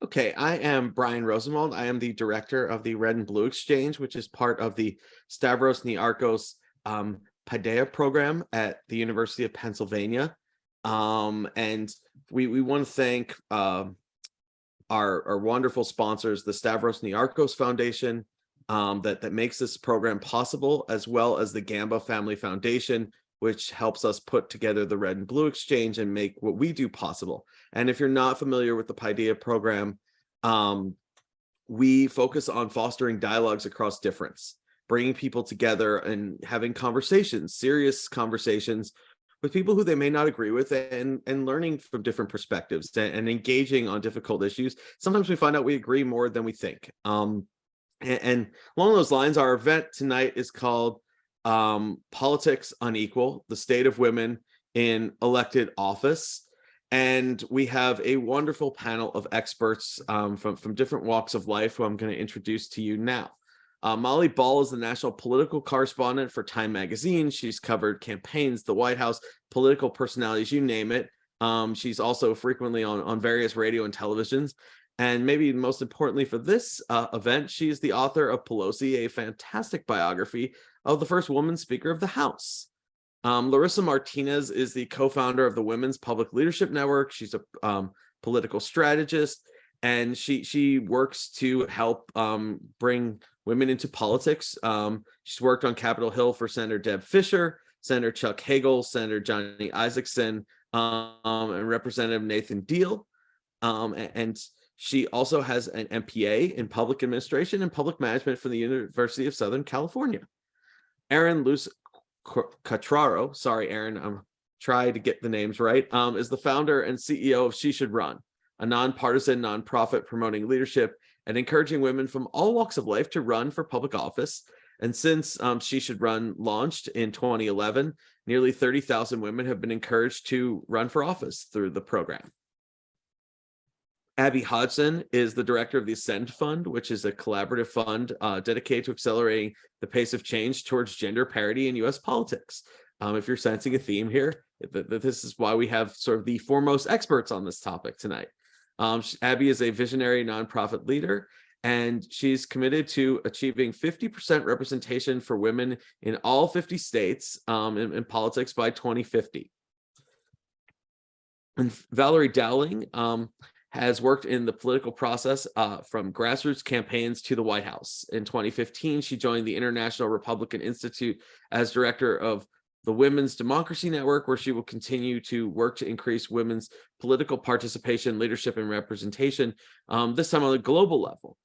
Okay, I am Brian Rosenwald. I am the director of the Red and Blue Exchange, which is part of the Stavros Niarchos Paideia program at the University of Pennsylvania. And we want to thank our wonderful sponsors, the Stavros Niarchos Foundation, that makes this program possible, as well as the Gamba Family Foundation, which helps us put together the Red and Blue Exchange and make what we do possible. And if you're not familiar with the Paideia program, we focus on fostering dialogues across difference, bringing people together and having conversations, serious conversations with people who they may not agree with, and learning from different perspectives and engaging on difficult issues. Sometimes we find out we agree more than we think. And along those lines, our event tonight is called Politics Unequal, the State of Women in Elected Office. And we have a wonderful panel of experts from different walks of life who I'm going to introduce to you now. Molly Ball is the national political correspondent for Time Magazine. She's covered campaigns, the White House, political personalities, you name it. She's also frequently on various radio and televisions. And maybe most importantly for this event, she is the author of Pelosi, a fantastic biography of the first woman Speaker of the House. Larissa Martinez is the co-founder of the Women's Public Leadership Network. She's a political strategist, and she works to help bring women into politics. She's worked on Capitol Hill for Senator Deb Fischer, Senator Chuck Hagel, Senator Johnny Isakson, and Representative Nathan Deal. And she also has an MPA in public administration and public management from the University of Southern California. Erin Loos Cutraro, sorry, Erin, I'm trying to get the names right, is the founder and CEO of She Should Run, a nonpartisan nonprofit promoting leadership and encouraging women from all walks of life to run for public office. And since She Should Run launched in 2011, nearly 30,000 women have been encouraged to run for office through the program. Abbie Hodgson is the director of the Ascend Fund, which is a collaborative fund dedicated to accelerating the pace of change towards gender parity in U.S. politics. If you're sensing a theme here, this is why we have sort of the foremost experts on this topic tonight. Abbie is a visionary nonprofit leader, and she's committed to achieving 50% representation for women in all 50 states in politics by 2050. And Valerie Dowling has worked in the political process from grassroots campaigns to the White House. In 2015, she joined the International Republican Institute as director of the Women's Democracy Network, where she will continue to work to increase women's political participation, leadership, and representation, this time on a global level.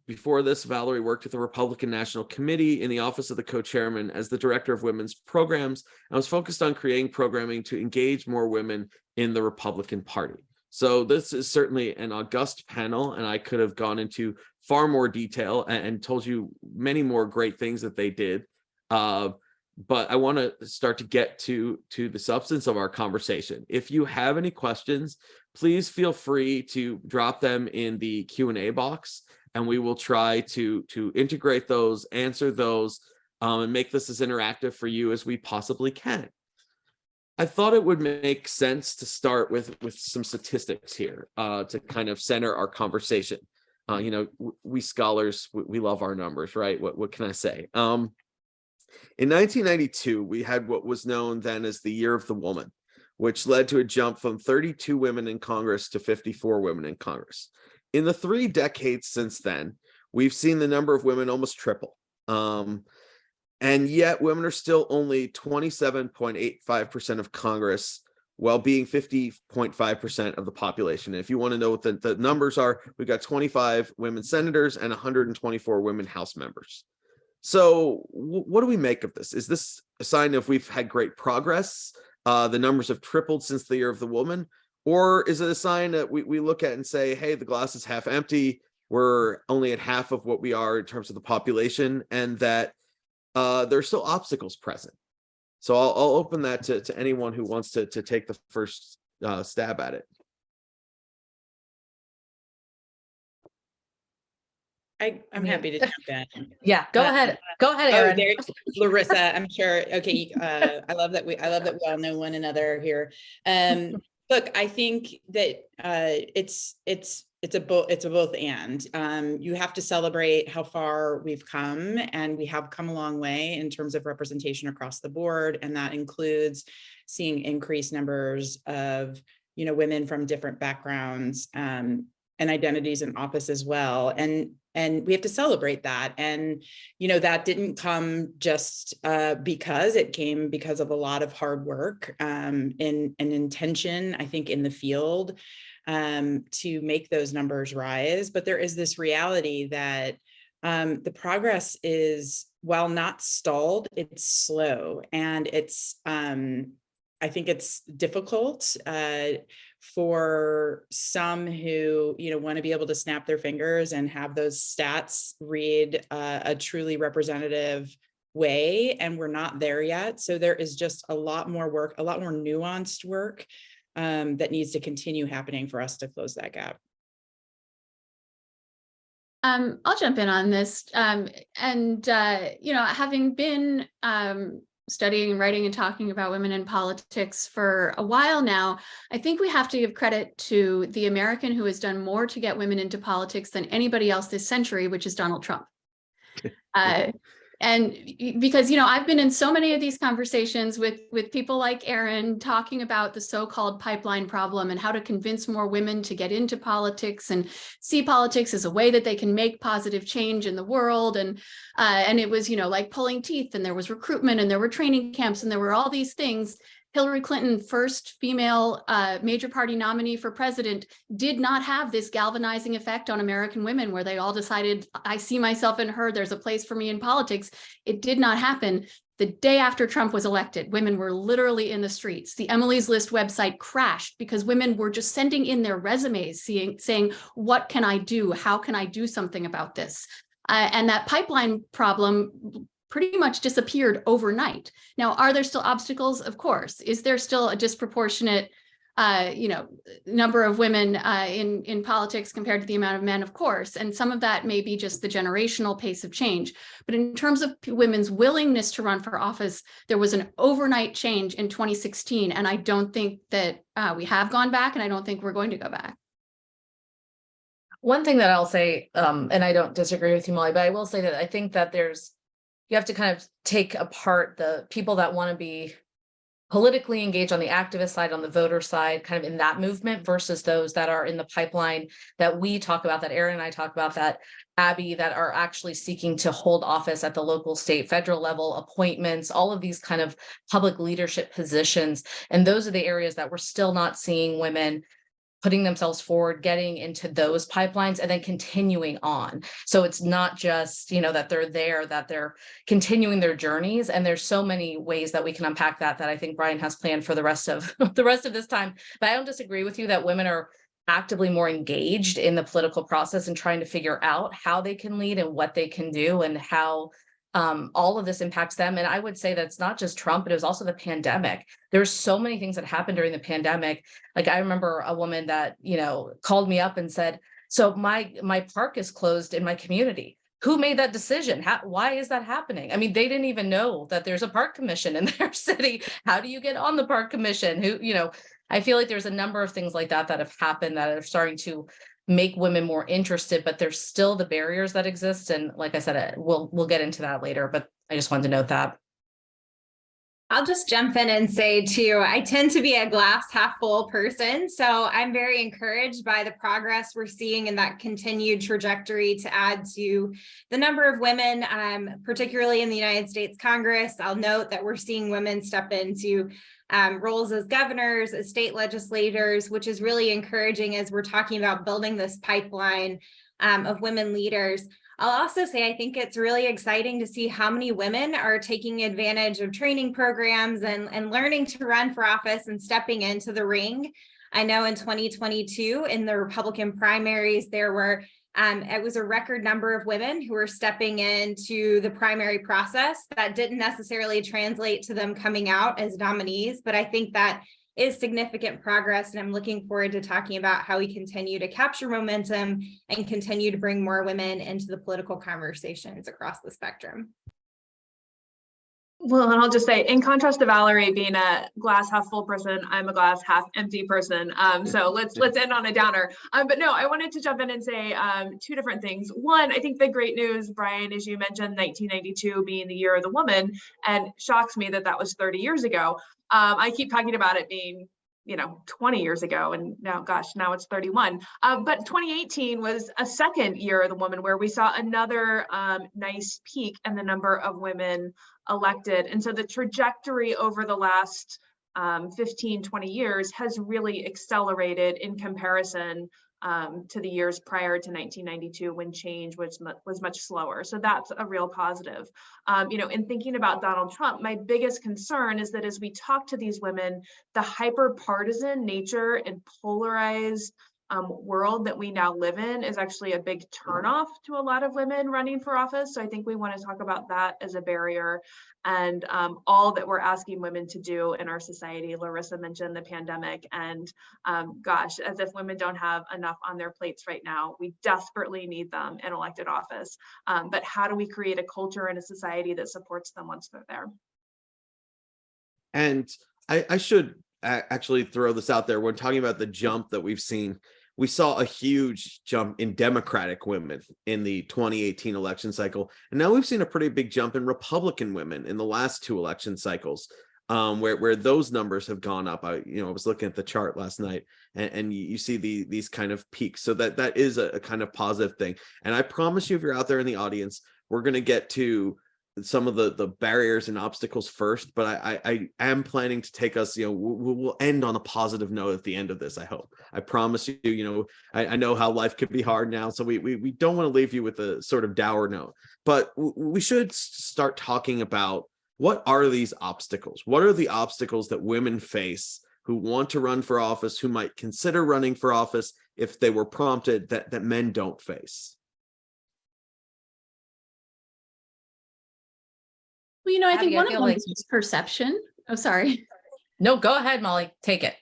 Before this, Valerie worked at the Republican National Committee in the office of the co-chairman as the director of women's programs, and was focused on creating programming to engage more women in the Republican Party. So this is certainly an august panel, and I could have gone into far more detail and told you many more great things that they did. But I want to start to get to the substance of our conversation. If you have any questions, please feel free to drop them in the Q&A box, and we will try to integrate those, answer those, and make this as interactive for you as we possibly can. I thought it would make sense to start with some statistics here to kind of center our conversation. We scholars, we love our numbers, right? What can I say? In 1992, we had what was known then as the Year of the Woman, which led to a jump from 32 women in Congress to 54 women in Congress. In the 3 decades since then, we've seen the number of women almost triple. And yet women are still only 27.85% of Congress, while being 50.5% of the population. And if you want to know what the numbers are, we've got 25 women senators and 124 women House members. So what do we make of this? Is this a sign of we've had great progress? The numbers have tripled since the Year of the Woman? Or is it a sign that we look at and say, hey, the glass is half empty, we're only at half of what we are in terms of the population, and that there's still obstacles present? So I'll open that to anyone who wants to take the first stab at it. I'm happy to jump in. Yeah, go ahead. Go ahead, Erin. Larissa, I'm sure. Okay, I love that we all know one another here. Look, I think that it's it's a both and. You have to celebrate how far we've come, and we have come a long way in terms of representation across the board, and that includes seeing increased numbers of women from different backgrounds and identities in office as well, and we have to celebrate that. And that didn't come just because it came because of a lot of hard work and intention, I think, in the field to make those numbers rise. But there is this reality that the progress is, while not stalled, it's slow, and it's I think it's difficult for some who want to be able to snap their fingers and have those stats read a truly representative way, and we're not there yet. So there is just a lot more work, a lot more nuanced work that needs to continue happening for us to close that gap. I'll jump in on this. Having been studying, writing, and talking about women in politics for a while now, I think we have to give credit to the American who has done more to get women into politics than anybody else this century, which is Donald Trump. And because, I've been in so many of these conversations with people like Erin talking about the so-called pipeline problem and how to convince more women to get into politics and see politics as a way that they can make positive change in the world. And it was, like pulling teeth, and there was recruitment, and there were training camps, and there were all these things. Hillary Clinton, first female major party nominee for president, did not have this galvanizing effect on American women where they all decided, I see myself in her, there's a place for me in politics. It did not happen. The day after Trump was elected, women were literally in the streets. The Emily's List website crashed because women were just sending in their resumes saying, what can I do? How can I do something about this? And that pipeline problem pretty much disappeared overnight. Now, are there still obstacles? Of course. Is there still a disproportionate, number of women in politics compared to the amount of men? Of course. And some of that may be just the generational pace of change. But in terms of women's willingness to run for office, there was an overnight change in 2016. And I don't think that we have gone back, and I don't think we're going to go back. One thing that I'll say, and I don't disagree with you, Molly, but I will say that I think that you have to kind of take apart the people that want to be politically engaged on the activist side, on the voter side, kind of in that movement, versus those that are in the pipeline that we talk about, that Erin and I talk about, that Abbie, that are actually seeking to hold office at the local, state, federal level, appointments, all of these kind of public leadership positions. And those are the areas that we're still not seeing women putting themselves forward, getting into those pipelines, and then continuing on. So it's not just, that they're there, that they're continuing their journeys. And there's so many ways that we can unpack that I think Brian has planned for the rest of this time. But I don't disagree with you that women are actively more engaged in the political process and trying to figure out how they can lead and what they can do and how all of this impacts them. And I would say that it's not just Trump, but it was also the pandemic. There's so many things that happened during the pandemic. Like I remember a woman that, called me up and said, so my park is closed in my community. Who made that decision? Why is that happening? I mean, they didn't even know that there's a park commission in their city. How do you get on the park commission? I feel like there's a number of things like that have happened that are starting to make women more interested, but there's still the barriers that exist. And like I said, we'll get into that later, but I just wanted to note that. I'll just jump in and say too, I tend to be a glass half full person. So I'm very encouraged by the progress we're seeing in that continued trajectory to add to the number of women, particularly in the United States Congress. I'll note that we're seeing women step into roles as governors, as state legislators, which is really encouraging as we're talking about building this pipeline of women leaders. I'll also say I think it's really exciting to see how many women are taking advantage of training programs and learning to run for office and stepping into the ring. I know in 2022 in the Republican primaries, there were it was a record number of women who were stepping into the primary process. That didn't necessarily translate to them coming out as nominees, but I think that is significant progress. And I'm looking forward to talking about how we continue to capture momentum and continue to bring more women into the political conversations across the spectrum. Well, and I'll just say, in contrast to Valerie being a glass half full person, I'm a glass half empty person. So let's end on a downer. But no, I wanted to jump in and say two different things. One, I think the great news, Brian, as you mentioned, 1992 being the year of the woman, and shocks me that that was 30 years ago. I keep talking about it being 20 years ago, and now, gosh, now it's 31. But 2018 was a second year of the woman where we saw another nice peak in the number of women elected. And so the trajectory over the last 15, 20 years has really accelerated in comparison to the years prior to 1992, when change was much slower. So that's a real positive. In thinking about Donald Trump, my biggest concern is that as we talk to these women, the hyper-partisan nature and polarized world that we now live in is actually a big turnoff to a lot of women running for office. So I think we want to talk about that as a barrier, and all that we're asking women to do in our society. Larissa mentioned the pandemic, and gosh, as if women don't have enough on their plates right now. We desperately need them in elected office. But how do we create a culture and a society that supports them once they're there? And I should actually throw this out there. When talking about the jump that we've seen, we saw a huge jump in Democratic women in the 2018 election cycle. And now we've seen a pretty big jump in Republican women in the last two election cycles, where those numbers have gone up. I was looking at the chart last night, and you see these kind of peaks. So that is a kind of positive thing. And I promise you, if you're out there in the audience, we're going to get to some of the barriers and obstacles first, but I am planning to take us, we'll end on a positive note at the end of this. I hope. I promise you. I know how life could be hard now, so we don't want to leave you with a sort of dour note, but we should start talking about, what are these obstacles? What are the obstacles that women face who want to run for office, who might consider running for office if they were prompted, that men don't face? Well, I think Abbie, one of them like... is perception. Oh, sorry. No, go ahead, Molly. Take it.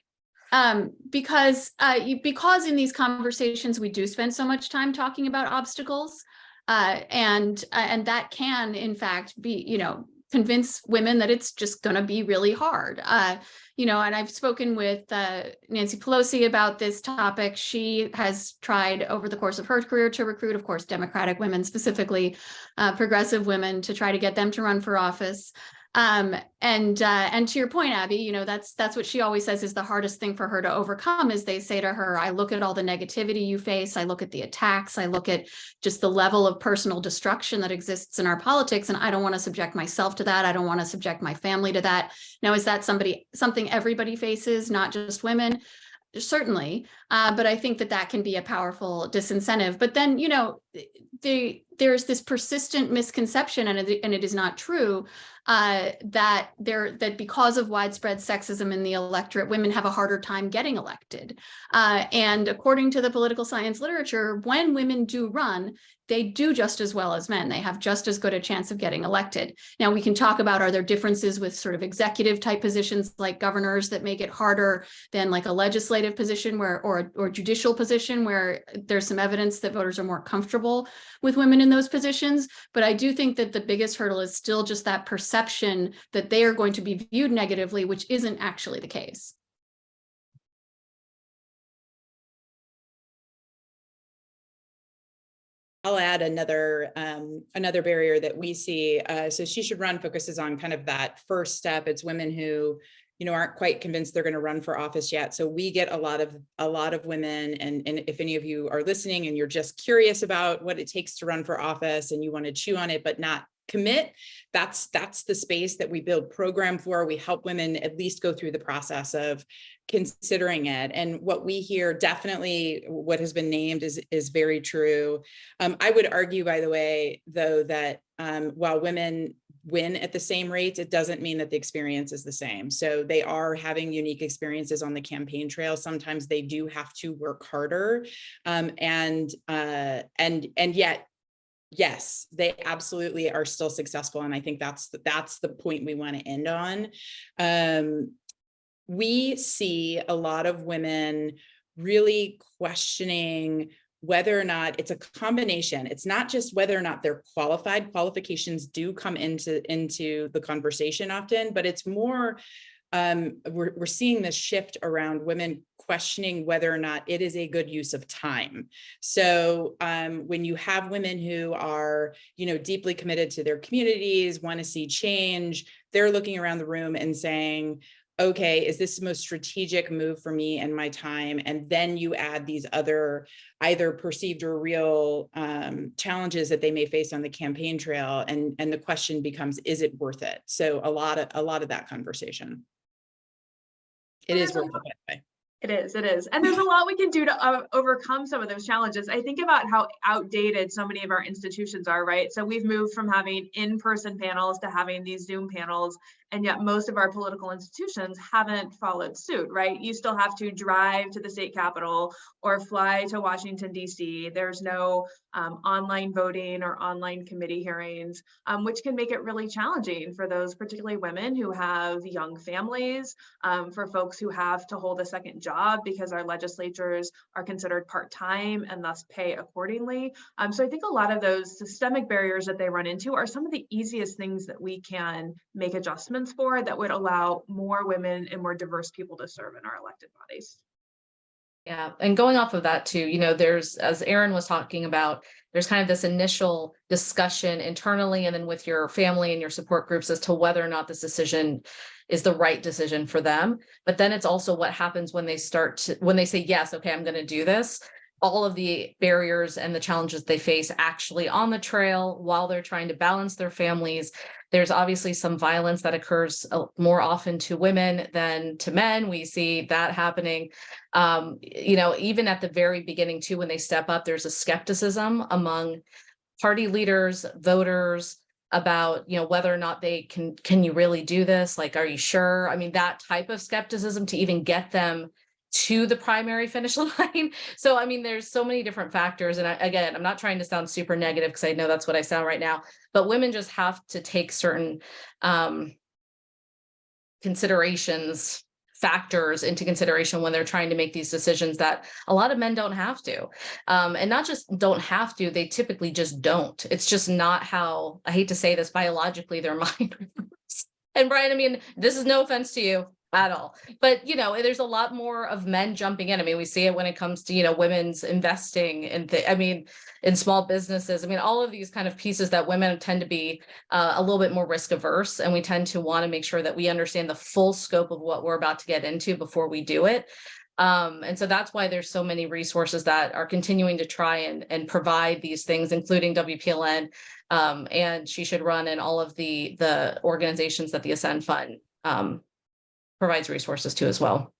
Because in these conversations, we do spend so much time talking about obstacles, and that can, in fact, be, convince women that it's just going to be really hard. And I've spoken with Nancy Pelosi about this topic. She has tried over the course of her career to recruit, of course, Democratic women, specifically progressive women, to try to get them to run for office. And to your point, Abbie, that's what she always says is the hardest thing for her to overcome. Is they say to her, I look at all the negativity you face, I look at the attacks, I look at just the level of personal destruction that exists in our politics, and I don't want to subject myself to that. I don't want to subject my family to that. Now, is that something everybody faces, not just women? Certainly, but I think that can be a powerful disincentive. But then, there's this persistent misconception, and it is not true, that because of widespread sexism in the electorate, women have a harder time getting elected. And according to the political science literature, when women do run, they do just as well as men. They have just as good a chance of getting elected. Now, we can talk about, are there differences with sort of executive type positions like governors that make it harder than like a legislative position or judicial position where there's some evidence that voters are more comfortable with women in those positions. But I do think that the biggest hurdle is still just that perception that they are going to be viewed negatively, which isn't actually the case. I'll add another barrier that we see. So She Should Run focuses on kind of that first step. It's women who, aren't quite convinced they're going to run for office yet. So we get a lot of women, and if any of you are listening and you're just curious about what it takes to run for office and you want to chew on it but not commit, that's the space that we build program for. We help women at least go through the process of considering it. And what we hear, definitely what has been named is very true. I would argue, by the way, though, that while women win at the same rates, it doesn't mean that the experience is the same. So they are having unique experiences on the campaign trail. Sometimes they do have to work harder, and yet, yes, they absolutely are still successful. And I think that's the point we want to end on. We see a lot of women really questioning whether or not it's a combination. It's not just whether or not they're qualified. Qualifications do come into the conversation often, but it's more, we're seeing this shift around women questioning whether or not it is a good use of time. So when you have women who are, deeply committed to their communities, want to see change, they're looking around the room and saying, okay, is this the most strategic move for me and my time? And then you add these other either perceived or real challenges that they may face on the campaign trail. And the question becomes, is it worth it? So a lot of that conversation. It is worth it, by the way. It is. And there's a lot we can do to overcome some of those challenges. I think about how outdated so many of our institutions are, right? So we've moved from having in-person panels to having these Zoom panels, and yet most of our political institutions haven't followed suit, right? You still have to drive to the state capitol or fly to Washington, D.C. There's no online voting or online committee hearings, which can make it really challenging for those, particularly women who have young families, for folks who have to hold a second job because our legislatures are considered part-time and thus pay accordingly. So I think a lot of those systemic barriers that they run into are some of the easiest things that we can make adjustments for that would allow more women and more diverse people to serve in our elected bodies. Yeah, and going off of that too, there's, as Erin was talking about, there's kind of this initial discussion internally and then with your family and your support groups as to whether or not this decision is the right decision for them. But then it's also what happens when they when they say, yes, okay, I'm going to do this. All of the barriers and the challenges they face actually on the trail while they're trying to balance their families. There's obviously some violence that occurs more often to women than to men. We see that happening, even at the very beginning too, when they step up, there's a skepticism among party leaders, voters about, whether or not they can you really do this? Like, are you sure? I mean, that type of skepticism to even get them to the primary finish line. So, I mean, there's so many different factors. And I'm not trying to sound super negative because I know that's what I sound right now, but women just have to take certain factors into consideration when they're trying to make these decisions that a lot of men don't have to. And not just don't have to, they typically just don't. It's just not how, I hate to say this, biologically their mind works. And Brian, I mean, this is no offense to you at all, but there's a lot more of men jumping in. I mean, we see it when it comes to women's investing in small businesses. I mean, all of these kind of pieces that women tend to be a little bit more risk averse, and we tend to want to make sure that we understand the full scope of what we're about to get into before we do it. And so that's why there's so many resources that are continuing to try and provide these things, including WPLN, and She Should Run, and all of the organizations that the Ascend Fund provides resources to as well.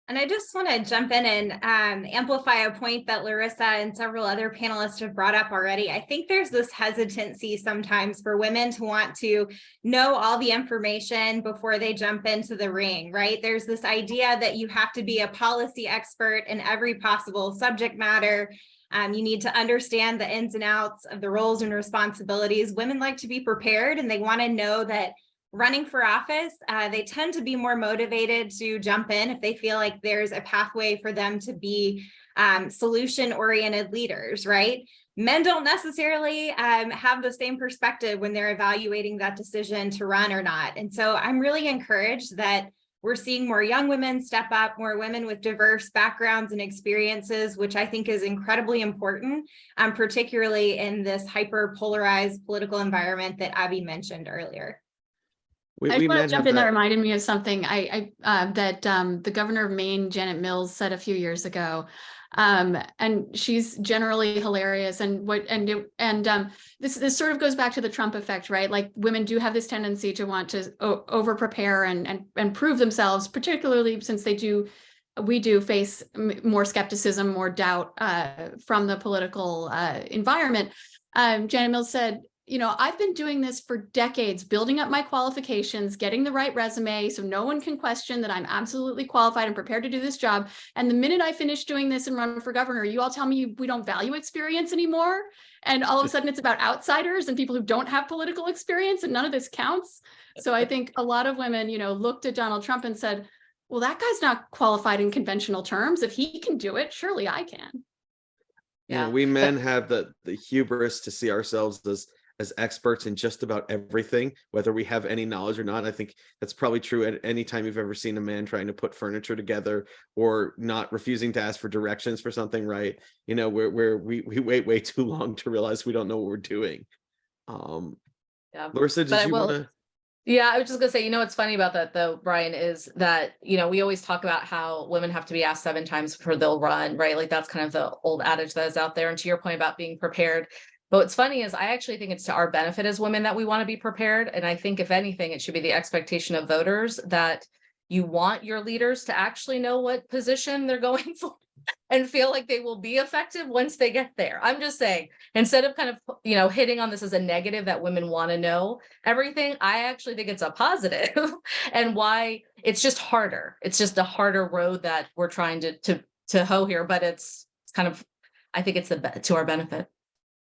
And I just want to jump in and amplify a point that Larissa and several other panelists have brought up already. I think there's this hesitancy sometimes for women to want to know all the information before they jump into the ring, right? There's this idea that you have to be a policy expert in every possible subject matter. You need to understand the ins and outs of the roles and responsibilities. Women like to be prepared, and they want to know that running for office, they tend to be more motivated to jump in if they feel like there's a pathway for them to be solution-oriented leaders, right? Men don't necessarily have the same perspective when they're evaluating that decision to run or not. And so I'm really encouraged that we're seeing more young women step up, more women with diverse backgrounds and experiences, which I think is incredibly important, particularly in this hyper-polarized political environment that Abbie mentioned earlier. I just want to jump in. That reminded me of something that the governor of Maine, Janet Mills, said a few years ago, and she's generally hilarious. And this sort of goes back to the Trump effect, right? Like, women do have this tendency to want to over prepare and prove themselves, particularly since we do face more skepticism, more doubt from the political environment. Janet Mills said, I've been doing this for decades, building up my qualifications, getting the right resume so no one can question that I'm absolutely qualified and prepared to do this job. And the minute I finish doing this and run for governor, you all tell me we don't value experience anymore. And all of a sudden it's about outsiders and people who don't have political experience, and none of this counts. So I think a lot of women, looked at Donald Trump and said, well, that guy's not qualified in conventional terms. If he can do it, surely I can. You know, Yeah. we men have the hubris to see ourselves as experts in just about everything, whether we have any knowledge or not. I think that's probably true at any time you've ever seen a man trying to put furniture together or not refusing to ask for directions for something, right? You know, where we wait way too long to realize we don't know what we're doing. Yeah. Larissa, But did I you will- want to? Yeah, I was just gonna say, you know, what's funny about that though, Brian, is that, you know, we always talk about how women have to be asked 7 times before they'll run, right? Like that's kind of the old adage that is out there. And to your point about being prepared. But what's funny is I actually think it's to our benefit as women that we want to be prepared. And I think if anything, it should be the expectation of voters that you want your leaders to actually know what position they're going for and feel like they will be effective once they get there. I'm just saying, instead of kind of, you know, hitting on this as a negative that women want to know everything, I actually think it's a positive and why it's just harder. It's just a harder road that we're trying to hoe here, but it's kind of, I think it's to our benefit.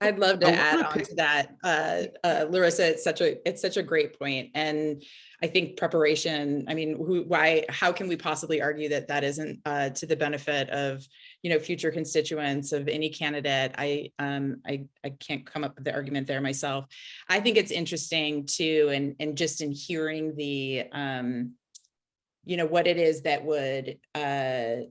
I'd love to I add wanna on pick- to that, Larissa. It's such a great point, and I think preparation. I mean, how can we possibly argue that that isn't to the benefit of, you know, future constituents of any candidate? I can't come up with the argument there myself. I think it's interesting too, and just in hearing the you know, what it is that would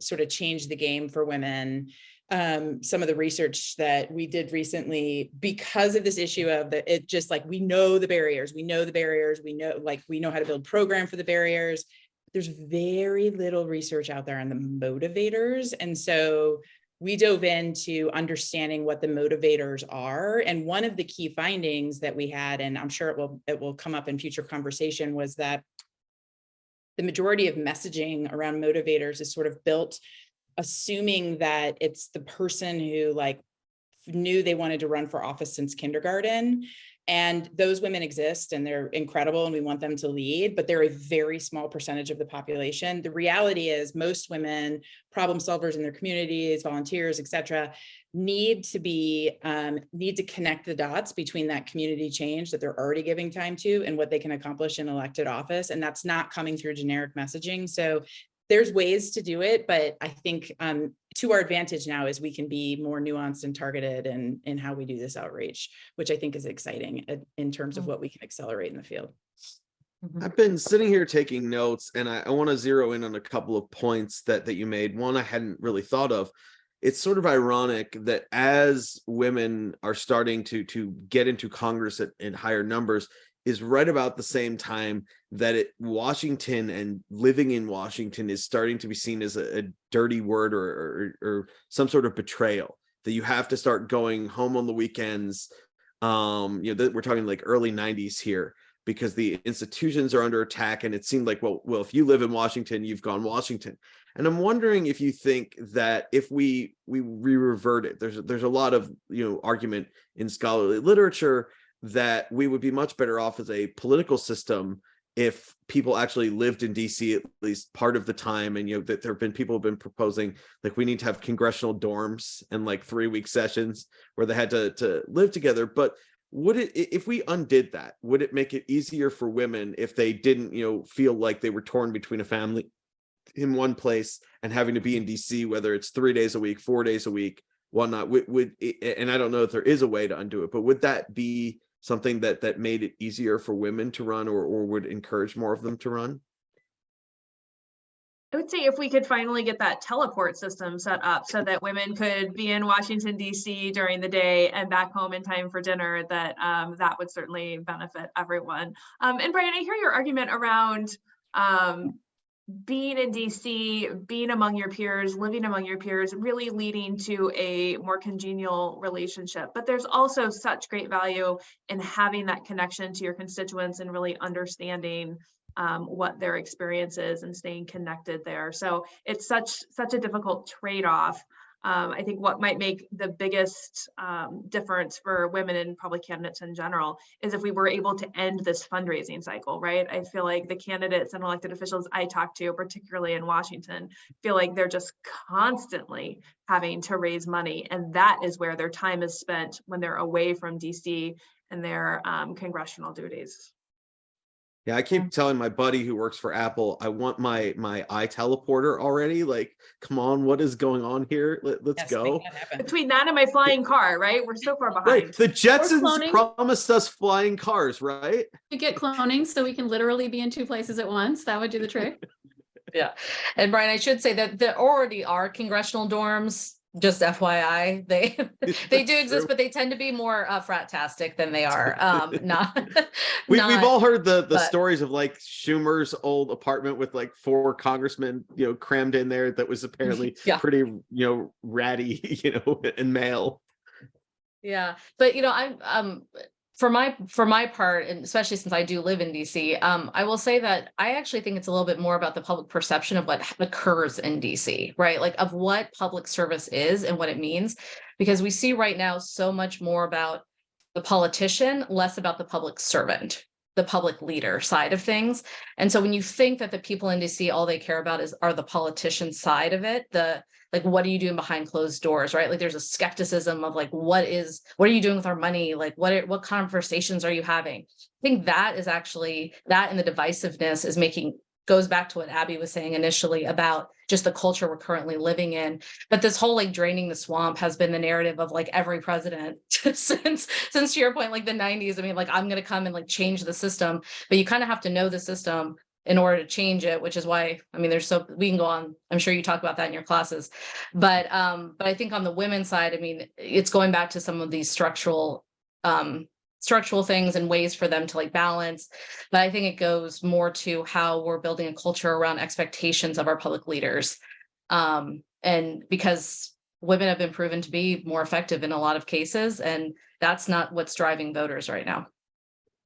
sort of change the game for women. Some of the research that we did recently, because of this issue of it just like, we know the barriers, we know how to build program for the barriers. There's very little research out there on the motivators. And so we dove into understanding what the motivators are. And one of the key findings that we had, and I'm sure it will come up in future conversation, was that the majority of messaging around motivators is sort of built assuming that it's the person who like knew they wanted to run for office since kindergarten. And those women exist and they're incredible and we want them to lead, but they're a very small percentage of the population. The reality is most women, problem solvers in their communities, volunteers, et cetera, need to connect the dots between that community change that they're already giving time to and what they can accomplish in elected office. And that's not coming through generic messaging. So there's ways to do it, but I think to our advantage now is we can be more nuanced and targeted in how we do this outreach, which I think is exciting in terms of what we can accelerate in the field. I've been sitting here taking notes, and I want to zero in on a couple of points that you made. One I hadn't really thought of. It's sort of ironic that as women are starting to get into Congress in higher numbers, is right about the same time that Washington and living in Washington is starting to be seen as a dirty word or some sort of betrayal, that you have to start going home on the weekends. You know, we're talking like early 90s here, because the institutions are under attack. And it seemed like, well, if you live in Washington, you've gone Washington. And I'm wondering if you think that if we revert it, there's a lot of, you know, argument in scholarly literature that we would be much better off as a political system if people actually lived in DC at least part of the time. And, you know, that there have been people who've been proposing like we need to have congressional dorms and like 3-week sessions where they had to live together. But would it, if we undid that, would it make it easier for women if they didn't, you know, feel like they were torn between a family in one place and having to be in DC, whether it's 3 days a week, 4 days a week, whatnot? Would and I don't know if there is a way to undo it, but would that be something that made it easier for women to run, or would encourage more of them to run? I would say if we could finally get that teleport system set up so that women could be in Washington, D.C. during the day and back home in time for dinner, that that would certainly benefit everyone. And Brian, I hear your argument around being in DC, being among your peers, living among your peers, really leading to a more congenial relationship. But there's also such great value in having that connection to your constituents and really understanding what their experience is and staying connected there. So it's such a difficult trade-off. I think what might make the biggest difference for women and probably candidates in general is if we were able to end this fundraising cycle, right? I feel like the candidates and elected officials I talk to, particularly in Washington, feel like they're just constantly having to raise money. And that is where their time is spent when they're away from DC and their congressional duties. Yeah, I keep telling my buddy who works for Apple, I want my iTeleporter already. Like, come on, what is going on here? Let's Yes, go. make that happen. Between that and my flying car, right? We're so far Right. behind. The Jetsons cloning. promised us flying cars, right? You get cloning so we can literally be in 2 places at once. That would do the trick. Yeah. And Brian, I should say that there already are congressional dorms. Just FYI, they they do That's exist, true. but they tend to be more frat-tastic than they are. Not We've not all heard the but- stories of like Schumer's old apartment with like 4 congressmen, crammed in there. That was apparently Yeah. pretty, ratty, and male. Yeah, but I'm for my part, and especially since I do live in DC, I will say that I actually think it's a little bit more about the public perception of what occurs in DC, right? Like of what public service is and what it means, because we see right now so much more about the politician, less about the public servant, the public leader side of things. And so when you think that the people in DC, all they care about are the politician side of it, like, what are you doing behind closed doors, right? Like there's a skepticism of like, what are you doing with our money? Like, what conversations are you having? I think that is actually, that and the divisiveness goes back to what Abbie was saying initially about just the culture we're currently living in. But this whole like draining the swamp has been the narrative of like every president since to your point, like the 90s. I mean, like, I'm going to come and like change the system, but you kind of have to know the system in order to change it, which is why, I mean, we can go on, I'm sure you talk about that in your classes, but I think on the women's side, I mean, it's going back to some of these structural things and ways for them to like balance. But I think it goes more to how we're building a culture around expectations of our public leaders. And because women have been proven to be more effective in a lot of cases, and that's not what's driving voters right now.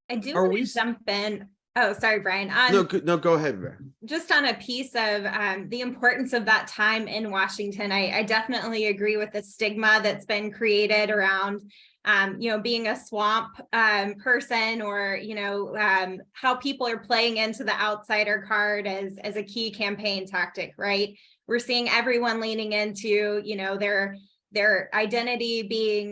I do Are want we- to jump in. Oh, sorry, Brian. No, go ahead. Just on a piece of the importance of that time in Washington, I definitely agree with the stigma that's been created around, being a swamp person, or, how people are playing into the outsider card as a key campaign tactic, right? We're seeing everyone leaning into, their identity being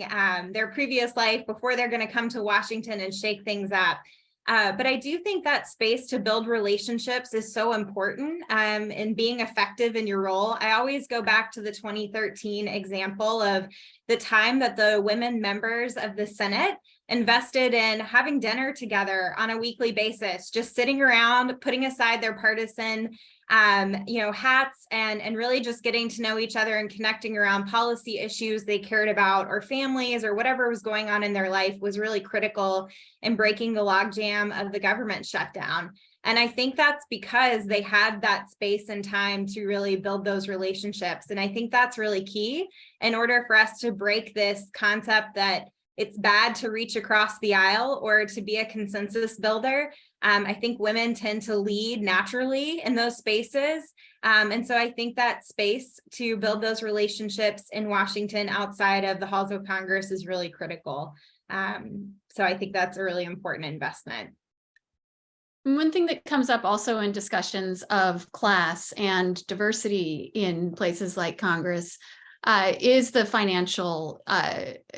their previous life before they're going to come to Washington and shake things up. But I do think that space to build relationships is so important in being effective in your role. I always go back to the 2013 example of the time that the women members of the Senate invested in having dinner together on a weekly basis, just sitting around, putting aside their partisan hats and really just getting to know each other and connecting around policy issues they cared about, or families, or whatever was going on in their life was really critical in breaking the logjam of the government shutdown. And I think that's because they had that space and time to really build those relationships. And I think that's really key in order for us to break this concept that it's bad to reach across the aisle or to be a consensus builder. I think women tend to lead naturally in those spaces. And so I think that space to build those relationships in Washington outside of the halls of Congress is really critical. So I think that's a really important investment. One thing that comes up also in discussions of class and diversity in places like Congress is the financial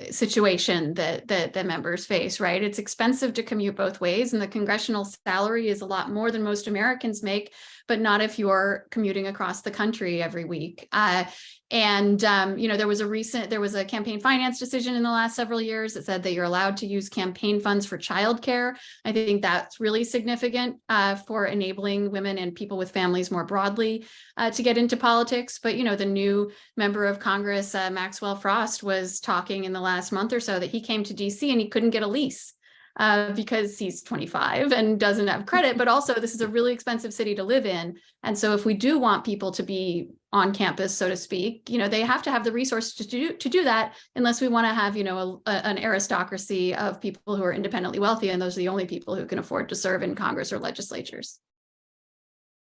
situation that members face, right? It's expensive to commute both ways, and the congressional salary is a lot more than most Americans make, but not if you're commuting across the country every week. There was a campaign finance decision in the last several years that said that you're allowed to use campaign funds for childcare. I think that's really significant for enabling women and people with families more broadly to get into politics. But, the new member of Congress, Maxwell Frost, was talking in the last month or so that he came to DC and he couldn't get a lease because he's 25 and doesn't have credit, but also this is a really expensive city to live in. And so if we do want people to be on campus, so to speak, they have to have the resources to do that, unless we want to have, an aristocracy of people who are independently wealthy, and those are the only people who can afford to serve in Congress or legislatures.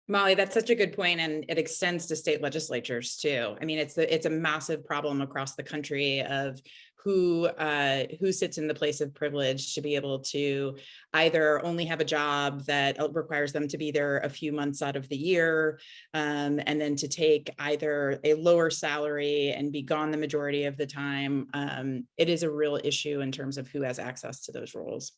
Molly, that's such a good point, and it extends to state legislatures too. I mean, it's a massive problem across the country of who sits in the place of privilege to be able to either only have a job that requires them to be there a few months out of the year, and then to take either a lower salary and be gone the majority of the time. It is a real issue in terms of who has access to those roles.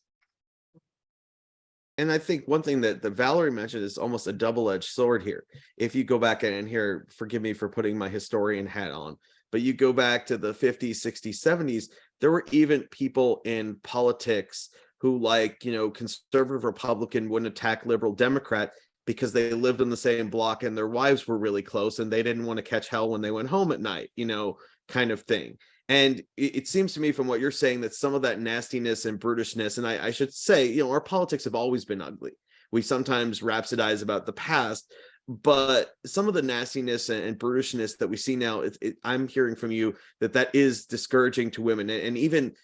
And I think one thing that Valerie mentioned is almost a double-edged sword here. If you go back and here, forgive me for putting my historian hat on, but you go back to the 50s, 60s, 70s, there were even people in politics who, like, conservative Republican wouldn't attack liberal Democrat because they lived in the same block and their wives were really close and they didn't want to catch hell when they went home at night, kind of thing. And it seems to me from what you're saying that some of that nastiness and brutishness, and I should say, our politics have always been ugly. We sometimes rhapsodize about the past, but some of the nastiness and brutishness that we see now, I'm hearing from you that is discouraging to women, and even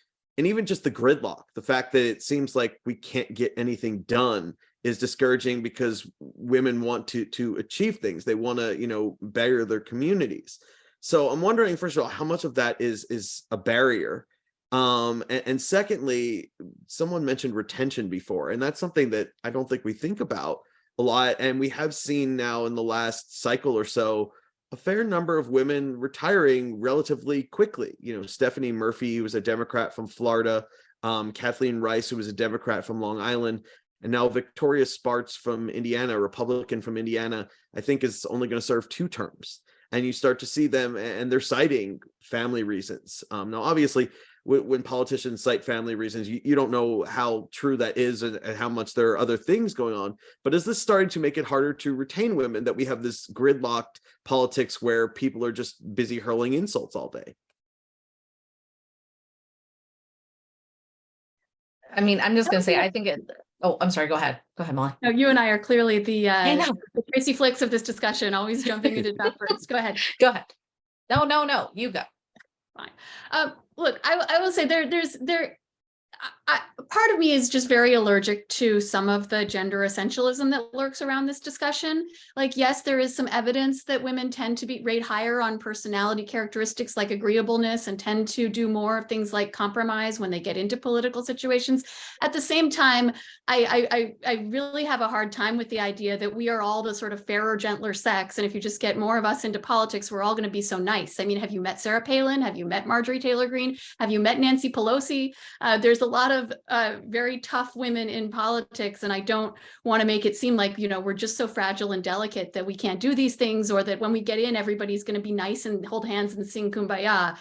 just the gridlock, the fact that it seems like we can't get anything done is discouraging because women want to achieve things. They want to, better their communities. So I'm wondering, first of all, how much of that is a barrier? And secondly, someone mentioned retention before, and that's something that I don't think we think about a lot. And we have seen now in the last cycle or so, a fair number of women retiring relatively quickly. Stephanie Murphy, who was a Democrat from Florida, Kathleen Rice, who was a Democrat from Long Island, and now Victoria Spartz from Indiana, a Republican from Indiana, I think is only going to serve 2 terms. And you start to see them, and they're citing family reasons. Now, obviously, when politicians cite family reasons, you don't know how true that is and how much there are other things going on. But is this starting to make it harder to retain women, that we have this gridlocked politics where people are just busy hurling insults all day? I mean, I'm just going to say, I think oh, I'm sorry. Go ahead. Go ahead, Molly. No, you and I are clearly the Tracy Flicks of this discussion, always jumping into chat first. Go ahead. Go ahead. No, you go. Fine. Look, I will say part of me is just very allergic to some of the gender essentialism that lurks around this discussion. Like, yes, there is some evidence that women tend to be rate higher on personality characteristics like agreeableness and tend to do more of things like compromise when they get into political situations. At the same time, I really have a hard time with the idea that we are all the sort of fairer, gentler sex. And if you just get more of us into politics, we're all going to be so nice. I mean, have you met Sarah Palin? Have you met Marjorie Taylor Greene? Have you met Nancy Pelosi? There's a lot of very tough women in politics, and I don't want to make it seem like we're just so fragile and delicate that we can't do these things, or that when we get in, everybody's going to be nice and hold hands and sing kumbaya.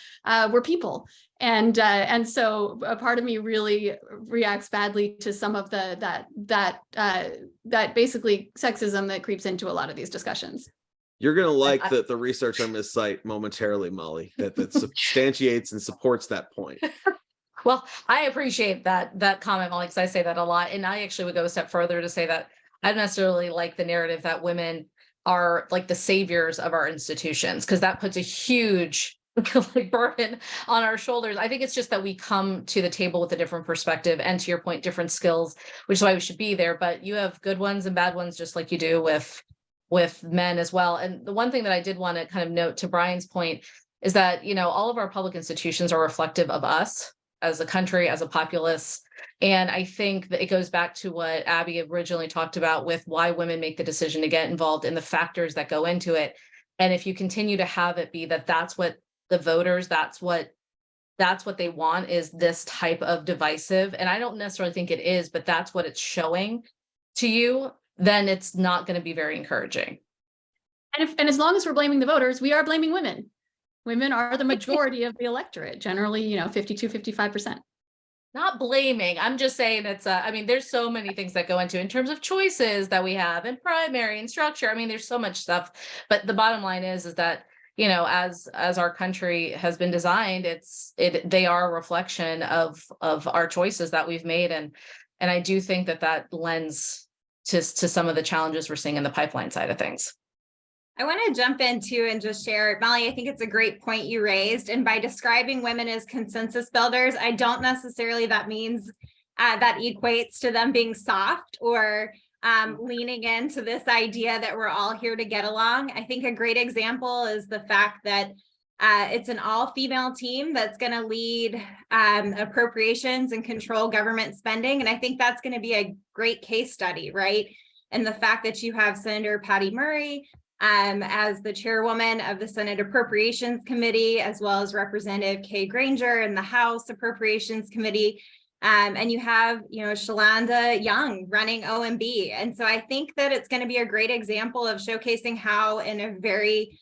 We're people, and so a part of me really reacts badly to some of that basically sexism that creeps into a lot of these discussions. You're going to like the research on this site momentarily, Molly, that substantiates and supports that point. Well, I appreciate that comment, Molly, because I say that a lot. And I actually would go a step further to say that I don't necessarily like the narrative that women are like the saviors of our institutions, because that puts a huge burden on our shoulders. I think it's just that we come to the table with a different perspective and, to your point, different skills, which is why we should be there. But you have good ones and bad ones, just like you do with men as well. And the one thing that I did want to kind of note to Brian's point is that, all of our public institutions are reflective of us as a country, as a populace. And I think that it goes back to what Abbie originally talked about with why women make the decision to get involved in the factors that go into it. And if you continue to have it be that's what the voters, that's what they want, is this type of divisive, and I don't necessarily think it is, but that's what it's showing to you, then it's not going to be very encouraging. And as long as we're blaming the voters, we are blaming women. Women are the majority of the electorate, generally, 52, 55%. Not blaming. I'm just saying there's so many things that go into in terms of choices that we have in primary and structure. I mean, there's so much stuff, but the bottom line is that, as our country has been designed, they are a reflection of our choices that we've made. And I do think that lends to some of the challenges we're seeing in the pipeline side of things. I want to jump in too and just share, Molly, I think it's a great point you raised. And by describing women as consensus builders, I don't necessarily, that means that equates to them being soft or leaning into this idea that we're all here to get along. I think a great example is the fact that it's an all-female team that's going to lead appropriations and control government spending. And I think that's going to be a great case study, right? And the fact that you have Senator Patty Murray as the chairwoman of the Senate Appropriations Committee, as well as Representative Kay Granger in the House Appropriations Committee. And you have, Shalanda Young running OMB. And so I think that it's going to be a great example of showcasing how in a very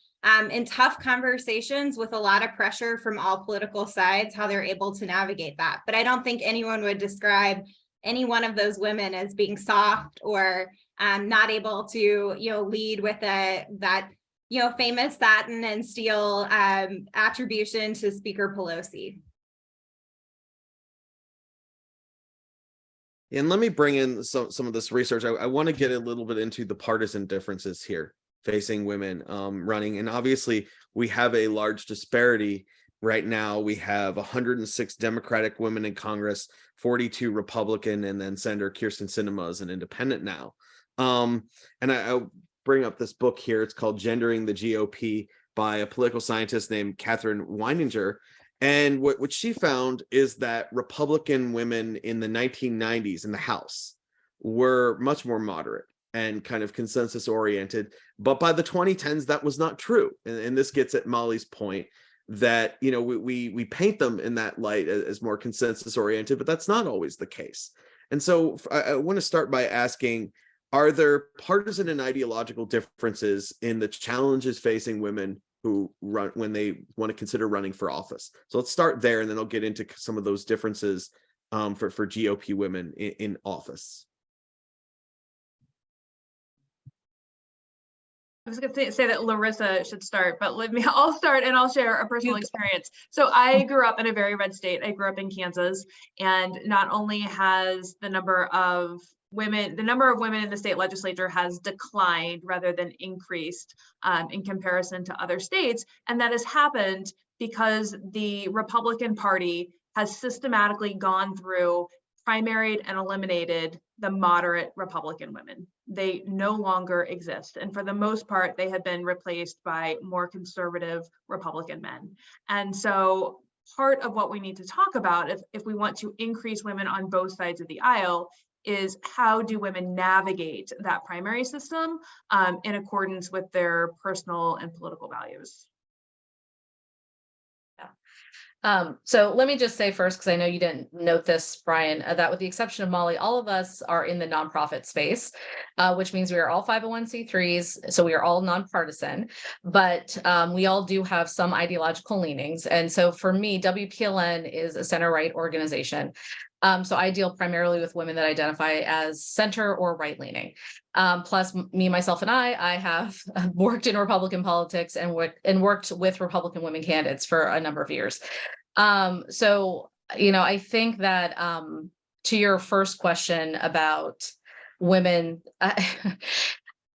in tough conversations with a lot of pressure from all political sides, how they're able to navigate that. But I don't think anyone would describe any one of those women as being soft or not able to, lead with that famous satin and steel attribution to Speaker Pelosi. And let me bring in some of this research. I want to get a little bit into the partisan differences here facing women running. And obviously, we have a large disparity right now. We have 106 Democratic women in Congress, 42 Republican, and then Senator Kyrsten Sinema is an independent now. And I'll bring up this book here. It's called Gendering the GOP by a political scientist named Catherine Weininger. And what she found is that Republican women in the 1990s in the House were much more moderate and kind of consensus oriented. But by the 2010s, that was not true. And this gets at Molly's point that, we paint them in that light as more consensus oriented, but that's not always the case. And so I want to start by asking, are there partisan and ideological differences in the challenges facing women who run when they want to consider running for office? So let's start there, and then I'll get into some of those differences for GOP women in office. I was going to say that Larissa should start, but I'll start and I'll share a personal experience. So I grew up in a very red state. I grew up in Kansas, and not only has the number of women in the state legislature has declined rather than increased in comparison to other states. And that has happened because the Republican Party has systematically gone through, primaried and eliminated the moderate Republican women. They no longer exist. And for the most part, they have been replaced by more conservative Republican men. And so part of what we need to talk about if we want to increase women on both sides of the aisle is how do women navigate that primary system in accordance with their personal and political values. So let me just say first, because I know you didn't note this, Brian, that with the exception of Molly, all of us are in the nonprofit space, which means we are all 501c3s. So we are all nonpartisan, but we all do have some ideological leanings. And so for me, WPLN is a center-right organization. So I deal primarily with women that identify as center or right-leaning. Plus me, myself, and I have worked in Republican politics and worked with Republican women candidates for a number of years. So, I think that to your first question about women,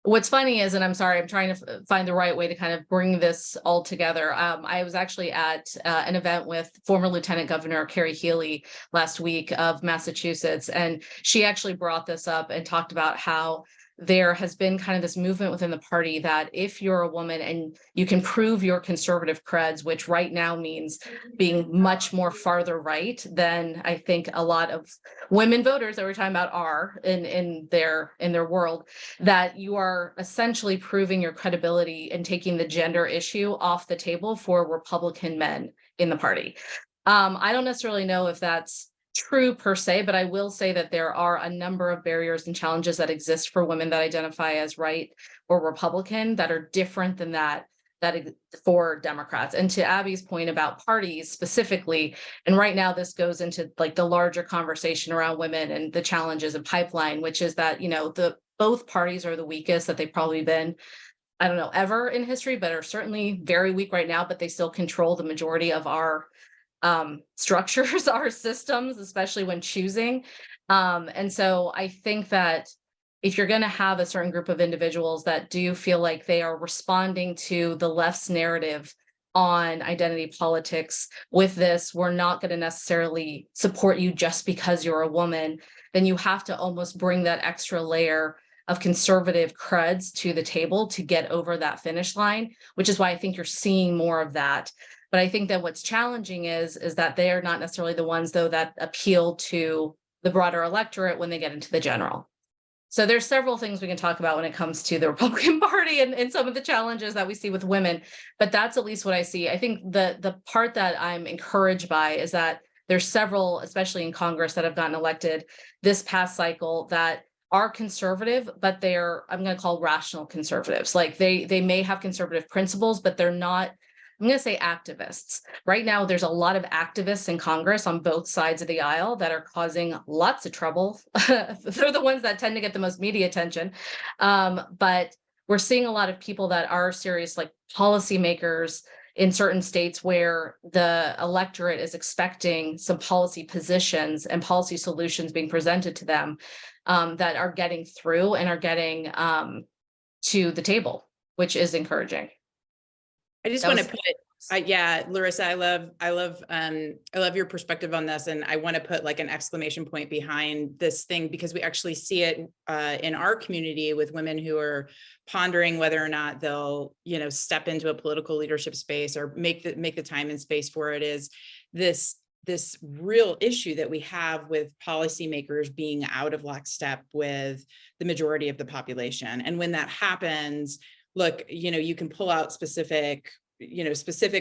what's funny is, and I'm sorry, I'm trying to find the right way to kind of bring this all together. I was actually at an event with former Lieutenant Governor Carrie Healy last week of Massachusetts, and she actually brought this up and talked about how there has been kind of this movement within the party that if you're a woman and you can prove your conservative creds, which right now means being much more farther right than I think a lot of women voters that we're talking about are in their world, that you are essentially proving your credibility and taking the gender issue off the table for Republican men in the party. I don't necessarily know if that's true per se, but I will say that there are a number of barriers and challenges that exist for women that identify as right or Republican that are different than that for Democrats. And to Abbie's point about parties specifically, and right now this goes into like the larger conversation around women and the challenges of pipeline, which is that, both parties are the weakest that they've probably been, I don't know, ever in history, but are certainly very weak right now, but they still control the majority of our structures, our systems, especially when choosing. And so I think that if you're going to have a certain group of individuals that do feel like they are responding to the left's narrative on identity politics with this, we're not going to necessarily support you just because you're a woman, then you have to almost bring that extra layer of conservative creds to the table to get over that finish line, which is why I think you're seeing more of that. But I think that what's challenging is that they are not necessarily the ones, though, that appeal to the broader electorate when they get into the general. So there's several things we can talk about when it comes to the Republican Party and some of the challenges that we see with women, but that's at least what I see. I think the part that I'm encouraged by is that there's several, especially in Congress, that have gotten elected this past cycle that are conservative, but they're, I'm going to call rational conservatives. Like they may have conservative principles, but they're not, I'm going to say activists. Right now, there's a lot of activists in Congress on both sides of the aisle that are causing lots of trouble. They're the ones that tend to get the most media attention. But we're seeing a lot of people that are serious, like policymakers in certain states where the electorate is expecting some policy positions and policy solutions being presented to them that are getting through and are getting to the table, which is encouraging. I just want to put, yeah, Larissa, I love your perspective on this, and I want to put like an exclamation point behind this thing, because we actually see it in our community with women who are pondering whether or not they'll, you know, step into a political leadership space or make the time and space for it. Is this real issue that we have with policymakers being out of lockstep with the majority of the population. And when that happens, look, you know, you can pull out specific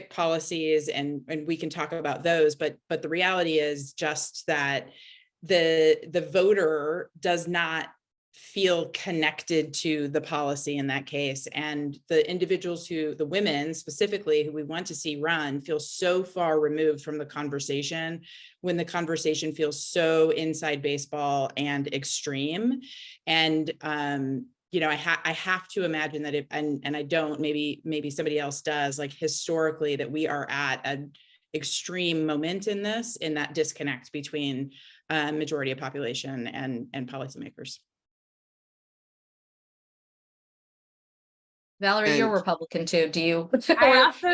policies and we can talk about those, but the reality is just that the voter does not feel connected to the policy in that case. And the individuals the women specifically who we want to see run feel so far removed from the conversation when the conversation feels so inside baseball and extreme. And, you know, I have to imagine that and I don't, maybe somebody else does, like historically, that we are at an extreme moment in that disconnect between majority of population and policymakers. Valerie, you're Republican too. Do you? I also,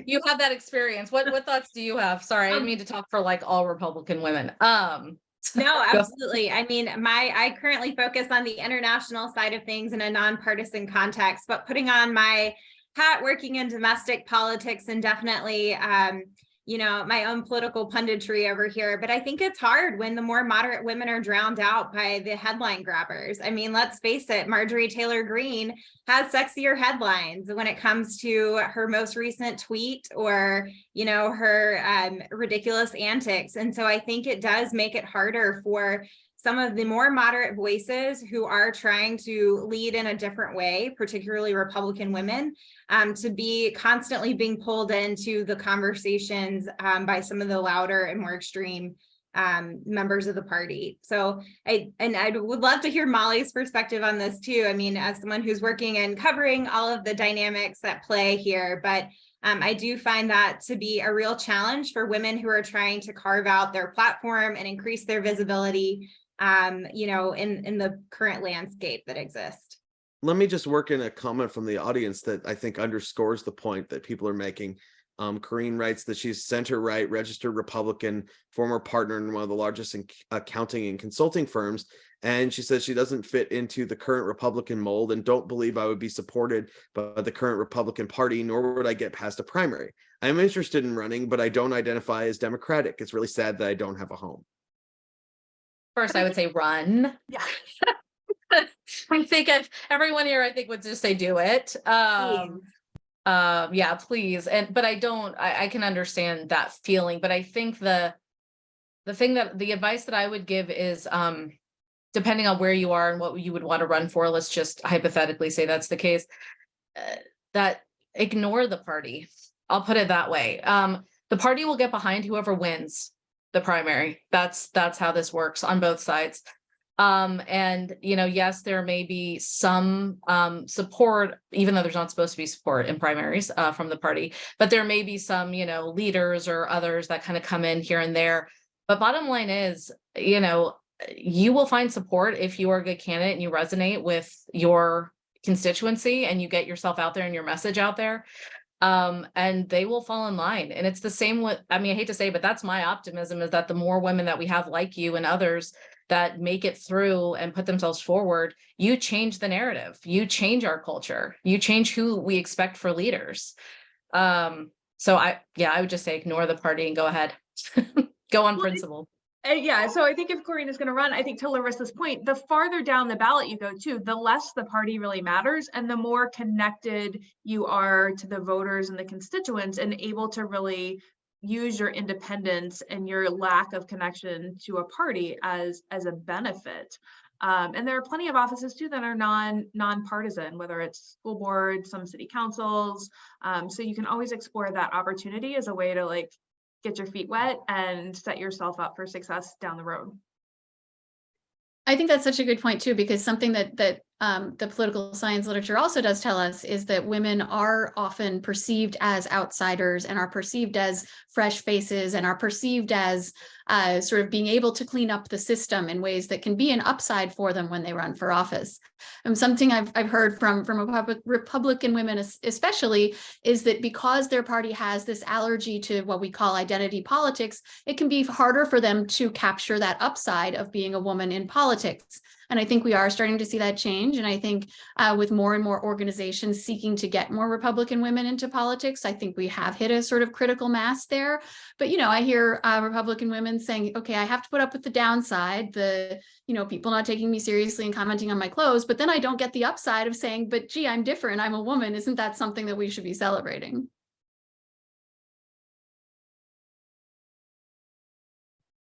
you have that experience. What thoughts do you have? Sorry, I didn't mean to talk for like all Republican women. No, absolutely. I mean, I currently focus on the international side of things in a nonpartisan context, but putting on my hat working in domestic politics and definitely, you know, my own political punditry over here. But I think it's hard when the more moderate women are drowned out by the headline grabbers. I mean, let's face it, Marjorie Taylor Greene has sexier headlines when it comes to her most recent tweet or, you know, her ridiculous antics. And so I think it does make it harder for some of the more moderate voices who are trying to lead in a different way, particularly Republican women, to be constantly being pulled into the conversations by some of the louder and more extreme members of the party. So I would love to hear Molly's perspective on this too. I mean, as someone who's working and covering all of the dynamics at play here, but I do find that to be a real challenge for women who are trying to carve out their platform and increase their visibility, you know, in the current landscape that exists. Let me just work in a comment from the audience that I think underscores the point that people are making. Corrine writes that she's center-right, registered Republican, former partner in one of the largest accounting and consulting firms. And she says she doesn't fit into the current Republican mold and don't believe I would be supported by the current Republican Party, nor would I get past a primary. I'm interested in running, but I don't identify as Democratic. It's really sad that I don't have a home. First, I would say run. Yeah. I think everyone here, I think, would just say do it. Yeah, please. But I can understand that feeling, but I think the advice that I would give is, depending on where you are and what you would want to run for, let's just hypothetically say that's the case, that ignore the party. I'll put it that way. The party will get behind whoever wins the primary. That's how this works on both sides. And, you know, yes, there may be some support, even though there's not supposed to be support in primaries from the party, but there may be some, you know, leaders or others that kind of come in here and there. But bottom line is, you know, you will find support if you are a good candidate and you resonate with your constituency and you get yourself out there and your message out there. And they will fall in line. And it's the same with, I mean, I hate to say, but that's my optimism, is that the more women that we have like you and others that make it through and put themselves forward, you change the narrative, you change our culture, you change who we expect for leaders. So I would just say ignore the party and go ahead, go on principle. Yeah, so I think if Corrine is going to run, I think to Larissa's point, the farther down the ballot you go to, the less the party really matters and the more connected you are to the voters and the constituents and able to really use your independence and your lack of connection to a party as a benefit. And there are plenty of offices too that are nonpartisan, whether it's school board, some city councils. So you can always explore that opportunity as a way to like get your feet wet and set yourself up for success down the road. I think that's such a good point too, because something that the political science literature also does tell us is that women are often perceived as outsiders and are perceived as fresh faces and are perceived as sort of being able to clean up the system in ways that can be an upside for them when they run for office. Something I've heard from Republican women especially is that because their party has this allergy to what we call identity politics, it can be harder for them to capture that upside of being a woman in politics. And I think we are starting to see that change. And I think with more and more organizations seeking to get more Republican women into politics, I think we have hit a sort of critical mass there. But, you know, I hear Republican women saying, okay, I have to put up with the downside, people not taking me seriously and commenting on my clothes, but then I don't get the upside of saying, but gee, I'm different, I'm a woman. Isn't that something that we should be celebrating?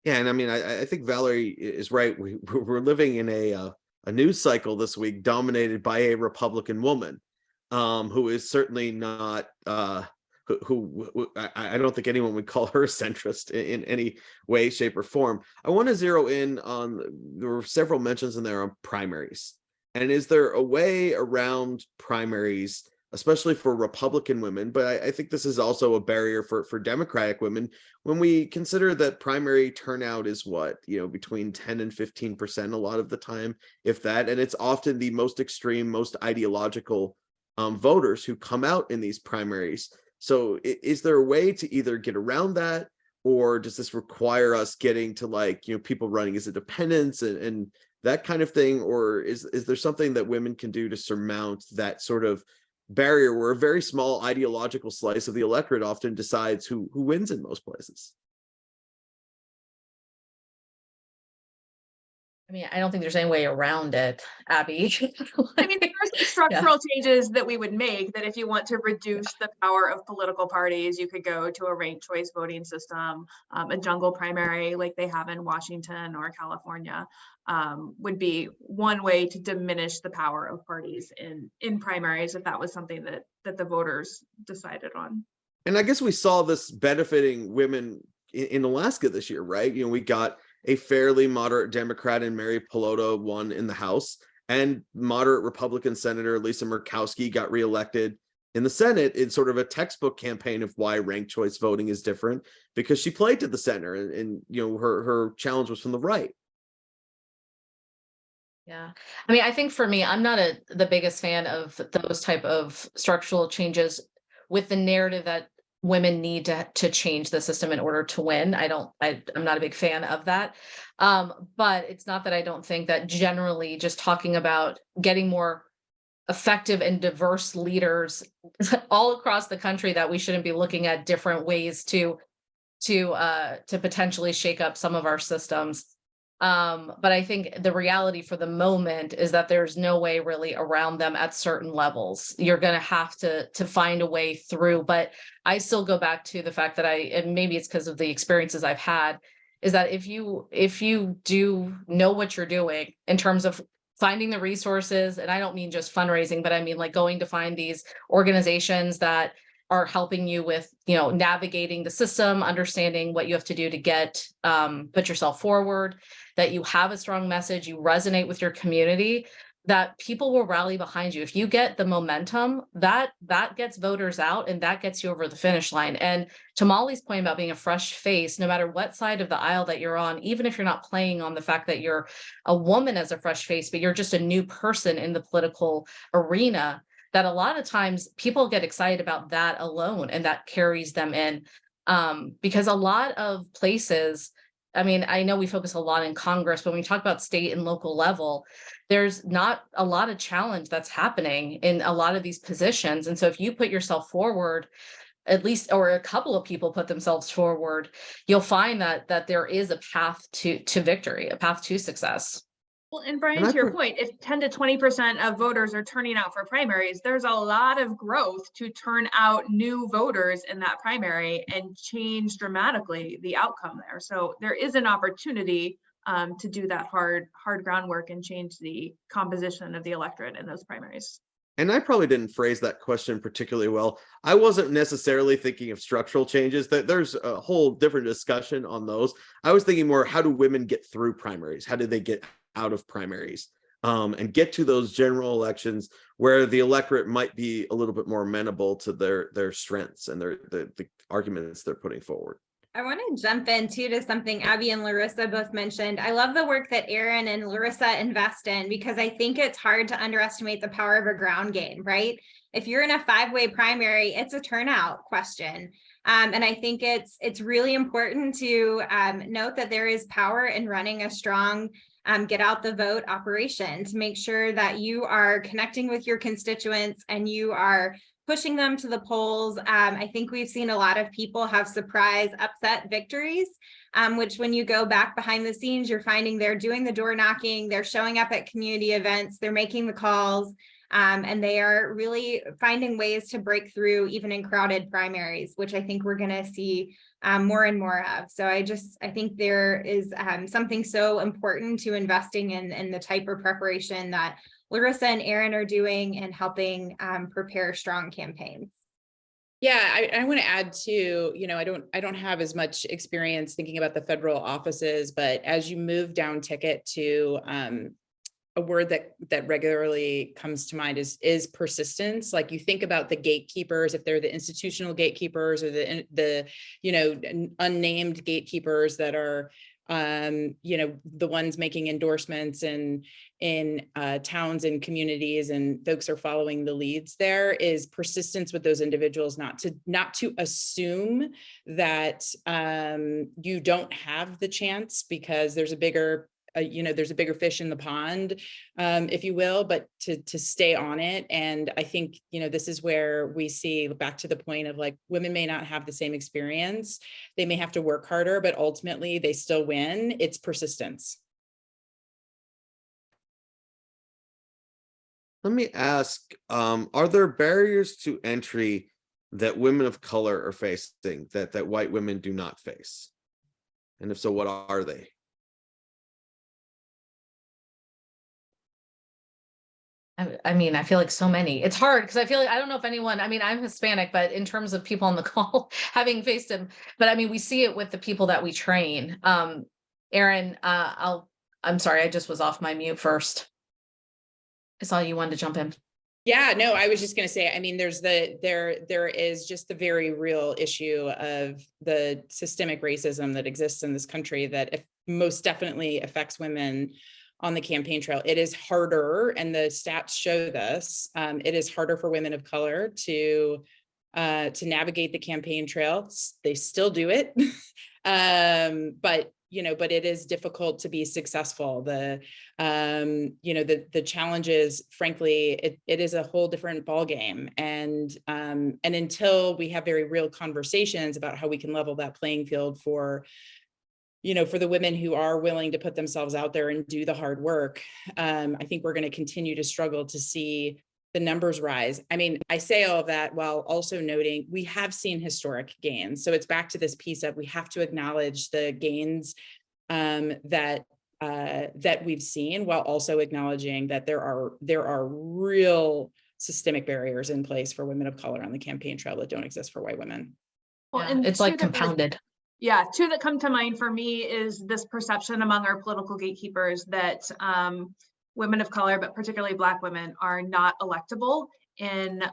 Yeah, and I mean, I think Valerie is right. We're living in a news cycle this week dominated by a Republican woman, who is certainly not who I don't think anyone would call her centrist in any way, shape, or form. I want to zero in on, there were several mentions in there on primaries, and is there a way around primaries, especially for Republican women, but I think this is also a barrier for Democratic women, when we consider that primary turnout is between 10 and 15% a lot of the time, if that, and it's often the most extreme, most ideological voters who come out in these primaries. So is there a way to either get around that, or does this require us getting to people running as independents and that kind of thing, or is there something that women can do to surmount that sort of barrier where a very small ideological slice of the electorate often decides who wins in most places? I mean, I don't think there's any way around it, Abbie. I mean, there are some structural changes that we would make, that if you want to reduce the power of political parties, you could go to a ranked choice voting system, a jungle primary like they have in Washington or California, would be one way to diminish the power of parties in primaries, if that was something that the voters decided on. And I guess we saw this benefiting women in Alaska this year, right? We got a fairly moderate Democrat in Mary Pelota won in the House, and moderate Republican Senator Lisa Murkowski got reelected in the Senate in sort of a textbook campaign of why ranked choice voting is different, because she played to the center and her challenge was from the right. Yeah. I mean, I think for me, I'm not the biggest fan of those type of structural changes with the narrative that women need to change the system in order to win. I'm not a big fan of that. But it's not that I don't think that generally just talking about getting more effective and diverse leaders all across the country, that we shouldn't be looking at different ways to potentially shake up some of our systems. But I think the reality for the moment is that there's no way really around them at certain levels. You're going to have to find a way through. But I still go back to the fact that and maybe it's because of the experiences I've had, is that if you do know what you're doing in terms of finding the resources, and I don't mean just fundraising, but I mean like going to find these organizations that are helping you with, navigating the system, understanding what you have to do to get, put yourself forward, that you have a strong message, you resonate with your community, that people will rally behind you. If you get the momentum, that gets voters out and that gets you over the finish line. And to Molly's point about being a fresh face, no matter what side of the aisle that you're on, even if you're not playing on the fact that you're a woman as a fresh face, but you're just a new person in the political arena, that a lot of times people get excited about that alone, and that carries them in. Because a lot of places, I mean, I know we focus a lot in Congress, but when we talk about state and local level, there's not a lot of challenge that's happening in a lot of these positions. And so if you put yourself forward, at least, or a couple of people put themselves forward, you'll find that there is a path to victory, a path to success. Well, and Brian, And I to your per- point, if 10 to 20% of voters are turning out for primaries, there's a lot of growth to turn out new voters in that primary and change dramatically the outcome there. So there is an opportunity to do that hard groundwork and change the composition of the electorate in those primaries. And I probably didn't phrase that question particularly well. I wasn't necessarily thinking of structural changes. That there's a whole different discussion on those. I was thinking more, how do women get through primaries? How do they get out of primaries and get to those general elections where the electorate might be a little bit more amenable to their strengths and the arguments they're putting forward. I want to jump in too to something Abbie and Larissa both mentioned. I love the work that Erin and Larissa invest in, because I think it's hard to underestimate the power of a ground game, right? If you're in a 5-way primary, it's a turnout question. And I think it's really important to note that there is power in running a strong get out the vote operation to make sure that you are connecting with your constituents and you are pushing them to the polls. I think we've seen a lot of people have surprise upset victories, which when you go back behind the scenes, you're finding they're doing the door knocking, they're showing up at community events, they're making the calls, and they are really finding ways to break through even in crowded primaries, which I think we're going to see more and more of. So I think there is something so important to investing in the type of preparation that Larissa and Erin are doing and helping prepare strong campaigns. Yeah, I want to add too, I don't have as much experience thinking about the federal offices, but as you move down ticket to a word that regularly comes to mind is persistence. Like you think about the gatekeepers, if they're the institutional gatekeepers or the unnamed gatekeepers that are the ones making endorsements in towns and communities, and folks are following the leads. There is persistence with those individuals, not to assume that you don't have the chance because there's a bigger there's a bigger fish in the pond, if you will, but to stay on it. And I think, this is where we see, back to the point of like, women may not have the same experience. They may have to work harder, but ultimately they still win. It's persistence. Let me ask, are there barriers to entry that women of color are facing that white women do not face? And if so, what are they? I mean, I feel like so many. It's hard because I feel like I don't know if anyone, I'm Hispanic, but in terms of people on the call having faced them, but we see it with the people that we train. Erin, I'm sorry, I just was off my mute first. I saw you wanted to jump in. Yeah, no, I was just going to say, there is just the very real issue of the systemic racism that exists in this country that most definitely affects women on the campaign trail. It is harder, and the stats show this. It is harder for women of color to navigate the campaign trail. They still do it, but it is difficult to be successful. The challenges, frankly, it is a whole different ballgame. And until we have very real conversations about how we can level that playing field for the women who are willing to put themselves out there and do the hard work, I think we're going to continue to struggle to see the numbers rise. I say all of that while also noting we have seen historic gains. So it's back to this piece of we have to acknowledge the gains that we've seen, while also acknowledging that there are real systemic barriers in place for women of color on the campaign trail that don't exist for white women. Well, Yeah, and it's like compounded. Yeah, two that come to mind for me is this perception among our political gatekeepers that women of color, but particularly Black women, are not electable in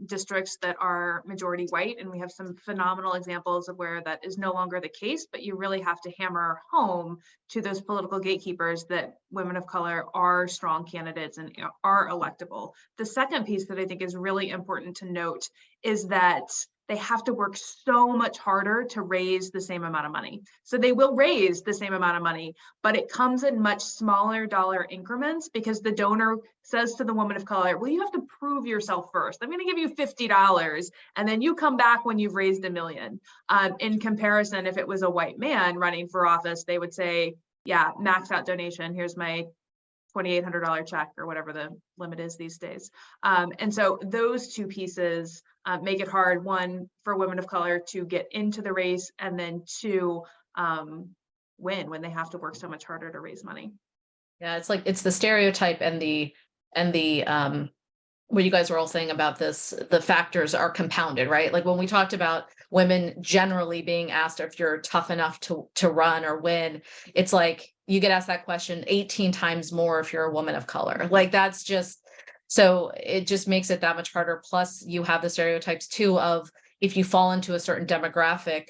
districts that are majority white. And we have some phenomenal examples of where that is no longer the case, but you really have to hammer home to those political gatekeepers that women of color are strong candidates and are electable. The second piece that I think is really important to note is that they have to work so much harder to raise the same amount of money. So they will raise the same amount of money, but it comes in much smaller dollar increments because the donor says to the woman of color, well, you have to prove yourself first. I'm going to give you $50 and then you come back when you've raised $1 million. In comparison, if it was a white man running for office, they would say, yeah, max out donation. Here's my $2,800 check or whatever the limit is these days. And so those two pieces make it hard, one, for women of color to get into the race, and then two, win when they have to work so much harder to raise money. Yeah, it's like, it's the stereotype and the what you guys were all saying about this, the factors are compounded, right? Like when we talked about women generally being asked if you're tough enough to run or win, it's like you get asked that question 18 times more if you're a woman of color. Like that's just, so it just makes it that much harder. Plus you have the stereotypes too of if you fall into a certain demographic,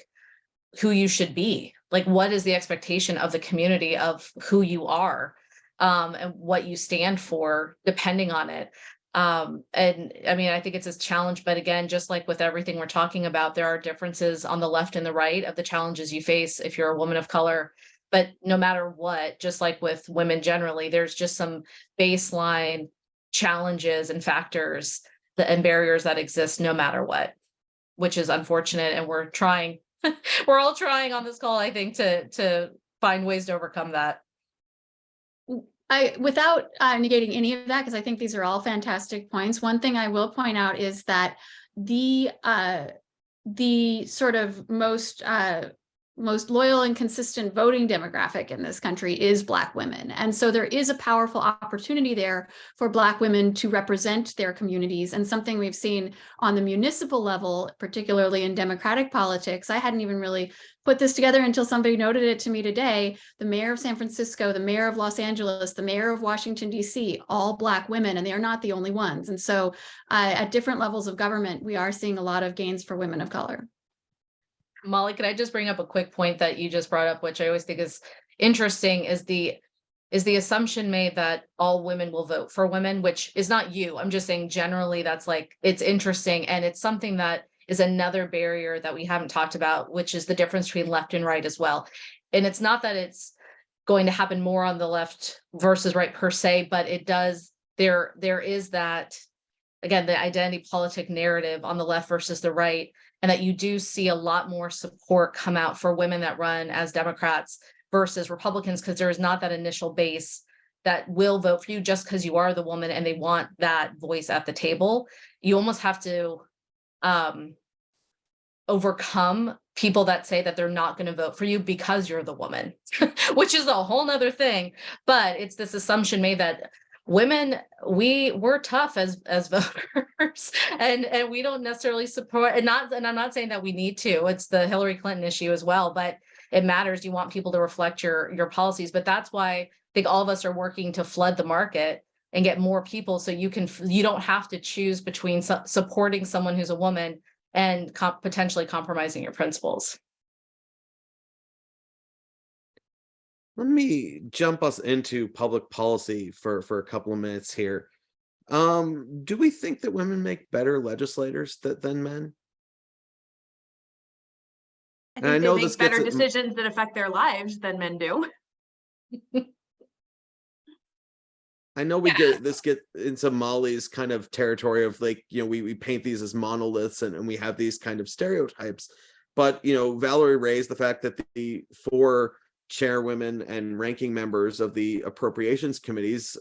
who you should be. Like what is the expectation of the community of who you are, and what you stand for depending on it. And I mean, I think it's a challenge, but again, just like with everything we're talking about, there are differences on the left and the right of the challenges you face if you're a woman of color. But no matter what, just like with women generally, there's just some baseline challenges and factors and barriers that exist no matter what, which is unfortunate. And we're trying, we're all trying on this call, I think, to find ways to overcome that. Without negating any of that, because I think these are all fantastic points. One thing I will point out is that the sort of most loyal and consistent voting demographic in this country is Black women. And so there is a powerful opportunity there for Black women to represent their communities, and something we've seen on the municipal level, particularly in Democratic politics. I hadn't even really put this together until somebody noted it to me today. The mayor of San Francisco, the mayor of Los Angeles, the mayor of Washington, D.C., all Black women, and they are not the only ones. And so at different levels of government, we are seeing a lot of gains for women of color. Molly, could I just bring up a quick point that you just brought up, which I always think is interesting, is the assumption made that all women will vote for women, which is not you. I'm just saying generally that's like, it's interesting. And it's something that is another barrier that we haven't talked about, which is the difference between left and right as well. And it's not that it's going to happen more on the left versus right per se, but it does, there is that, again, the identity politic narrative on the left versus the right, and that you do see a lot more support come out for women that run as Democrats versus Republicans, because there is not that initial base that will vote for you just because you are the woman and they want that voice at the table. You almost have to overcome people that say that they're not going to vote for you because you're the woman, which is a whole nother thing. But it's this assumption made that women, we're tough as voters, and we don't necessarily support, and I'm not saying that we need to. It's the Hillary Clinton issue as well, but it matters. You want people to reflect your policies, but that's why I think all of us are working to flood the market and get more people, so you don't have to choose between supporting someone who's a woman and potentially compromising your principles. Let me jump us into public policy for a couple of minutes here. Do we think that women make better legislators than men? I think they make better decisions that affect their lives than men do. I know we get into Molly's kind of territory of like, we paint these as monoliths and we have these kind of stereotypes, but Valerie raised the fact that the 4 chairwomen and ranking members of the appropriations committees,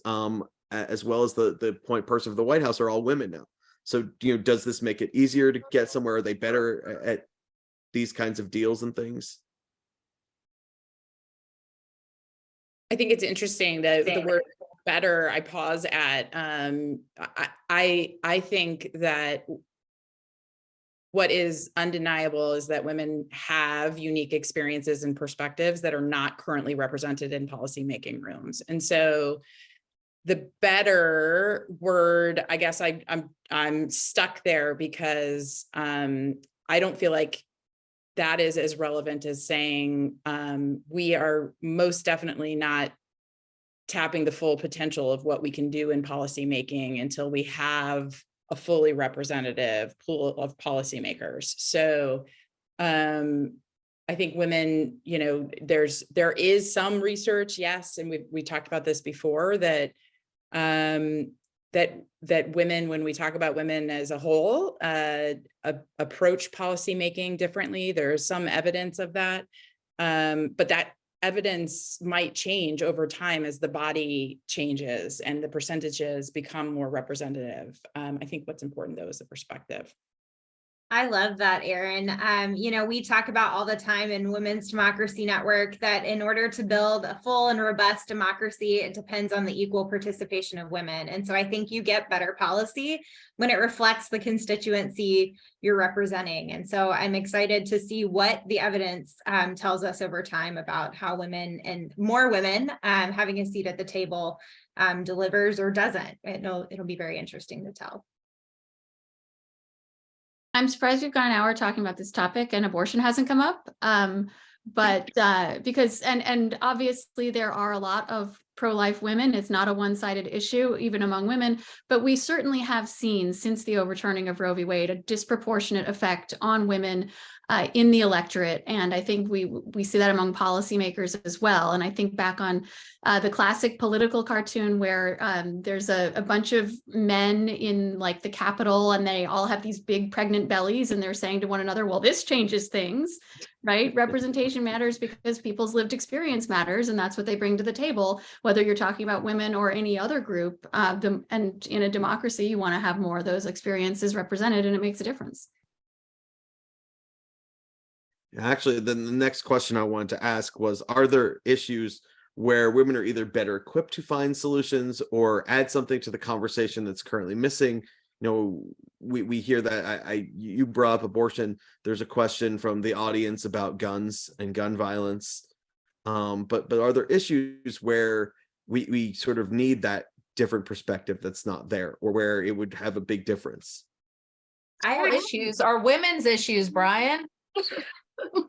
as well as the point person of the White House, are all women now. So, does this make it easier to get somewhere? Are they better at these kinds of deals and things? I think it's interesting that the word better I pause at. I think that what is undeniable is that women have unique experiences and perspectives that are not currently represented in policymaking rooms. And so the better word, I guess I'm stuck there because I don't feel like that is as relevant as saying we are most definitely not tapping the full potential of what we can do in policymaking until we have a fully representative pool of policymakers. So I think women, there is some research, yes, and we talked about this before, that that women, when we talk about women as a whole, approach policymaking differently. There's some evidence of that, but that evidence might change over time as the body changes and the percentages become more representative. I think what's important though is the perspective. I love that, Erin. We talk about all the time in Women's Democracy Network that in order to build a full and robust democracy, it depends on the equal participation of women. And so I think you get better policy when it reflects the constituency you're representing. And so I'm excited to see what the evidence tells us over time about how women and more women having a seat at the table delivers or doesn't. It'll be very interesting to tell. I'm surprised we've got an hour talking about this topic and abortion hasn't come up. But because obviously there are a lot of pro-life women, it's not a one-sided issue, even among women, but we certainly have seen since the overturning of Roe v. Wade, a disproportionate effect on women in the electorate. And I think we see that among policymakers as well. And I think back on the classic political cartoon where there's a bunch of men in like the Capitol and they all have these big pregnant bellies and they're saying to one another, well, this changes things, right? Representation matters because people's lived experience matters. And that's what they bring to the table, whether you're talking about women or any other group. And in a democracy, you want to have more of those experiences represented, and it makes a difference. Actually, then the next question I wanted to ask was, are there issues where women are either better equipped to find solutions or add something to the conversation that's currently missing? We hear that you brought up abortion. There's a question from the audience about guns and gun violence. But are there issues where we sort of need that different perspective that's not there, or where it would have a big difference? Our issues are women's issues, Brian.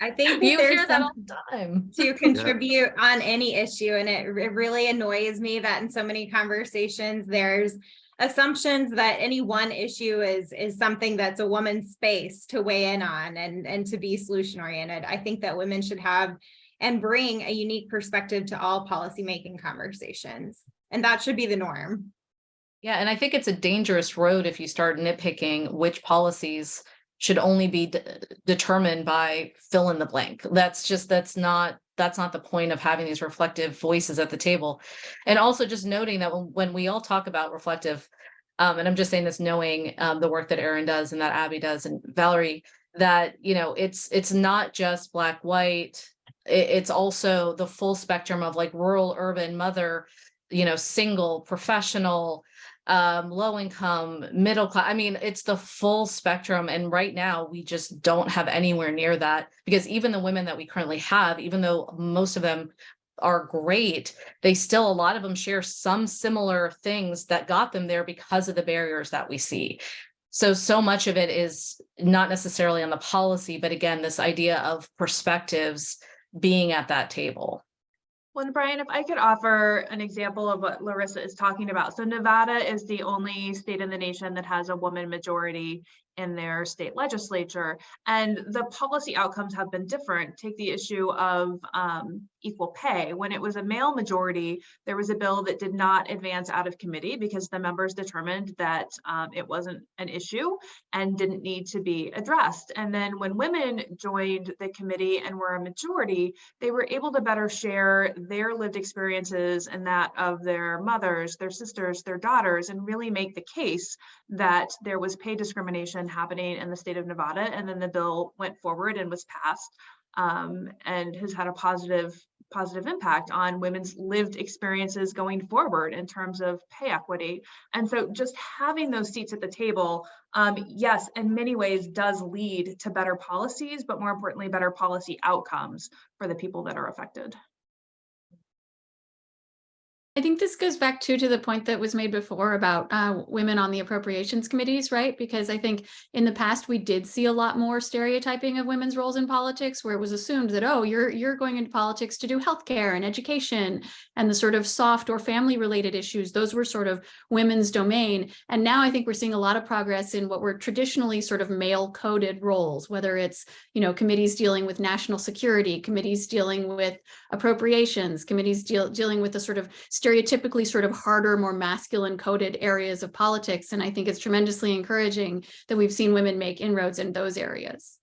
I think you there's hear that all the time to contribute on any issue. And it really annoys me that in so many conversations, there's assumptions that any one issue is something that's a woman's space to weigh in on and to be solution oriented. I think that women should have and bring a unique perspective to all policymaking conversations. And that should be the norm. Yeah, and I think it's a dangerous road if you start nitpicking which policies should only be determined by fill in the blank. That's not the point of having these reflective voices at the table. And also just noting that when we all talk about reflective, and I'm just saying this knowing the work that Erin does and that Abbie does and Valerie, that it's not just black, white, it's also the full spectrum of like rural, urban, mother, single, professional, low income, middle class. I mean, it's the full spectrum. And right now we just don't have anywhere near that, because even the women that we currently have, even though most of them are great, they still, a lot of them share some similar things that got them there because of the barriers that we see. So much of it is not necessarily on the policy, but again, this idea of perspectives being at that table. Well, Brian, if I could offer an example of what Larissa is talking about. So Nevada is the only state in the nation that has a woman majority in their state legislature, and the policy outcomes have been different. Take the issue of equal pay. When it was a male majority, there was a bill that did not advance out of committee because the members determined that it wasn't an issue and didn't need to be addressed. And then when women joined the committee and were a majority, they were able to better share their lived experiences and that of their mothers, their sisters, their daughters, and really make the case that there was pay discrimination happening in the state of Nevada. And then the bill went forward and was passed and has had a positive impact on women's lived experiences going forward in terms of pay equity. And so just having those seats at the table, yes, in many ways does lead to better policies, but more importantly, better policy outcomes for the people that are affected. I think this goes back to the point that was made before about women on the appropriations committees, right? Because I think in the past we did see a lot more stereotyping of women's roles in politics, where it was assumed that, oh, you're going into politics to do healthcare and education and the sort of soft or family related issues. Those were sort of women's domain. And now I think we're seeing a lot of progress in what were traditionally sort of male coded roles, whether it's, committees dealing with national security, committees dealing with appropriations, committees dealing with the sort of stereotypically sort of harder, more masculine coded areas of politics. And I think it's tremendously encouraging that we've seen women make inroads in those areas.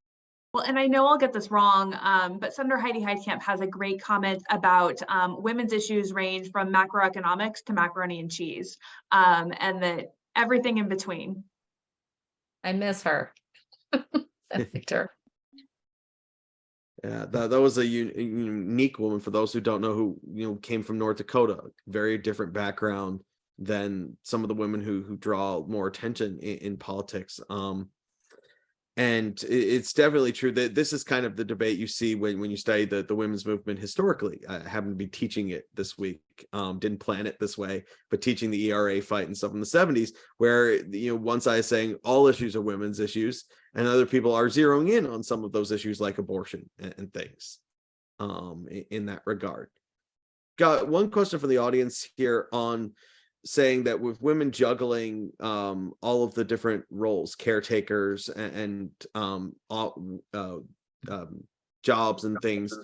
Well, and I know I'll get this wrong, but Senator Heidi Heitkamp has a great comment about women's issues range from macroeconomics to macaroni and cheese, and that everything in between. I miss her. Victor. Yeah, that was a unique woman. For those who don't know, who came from North Dakota, very different background than some of the women who draw more attention in politics. And it's definitely true that this is kind of the debate you see when you study the women's movement historically. I happen to be teaching it this week. Didn't plan it this way, but teaching the ERA fight and stuff in the 70s, where one side is saying all issues are women's issues, and other people are zeroing in on some of those issues like abortion and things in that regard. Got one question from the audience here on saying that with women juggling all of the different roles, caretakers and jobs and things,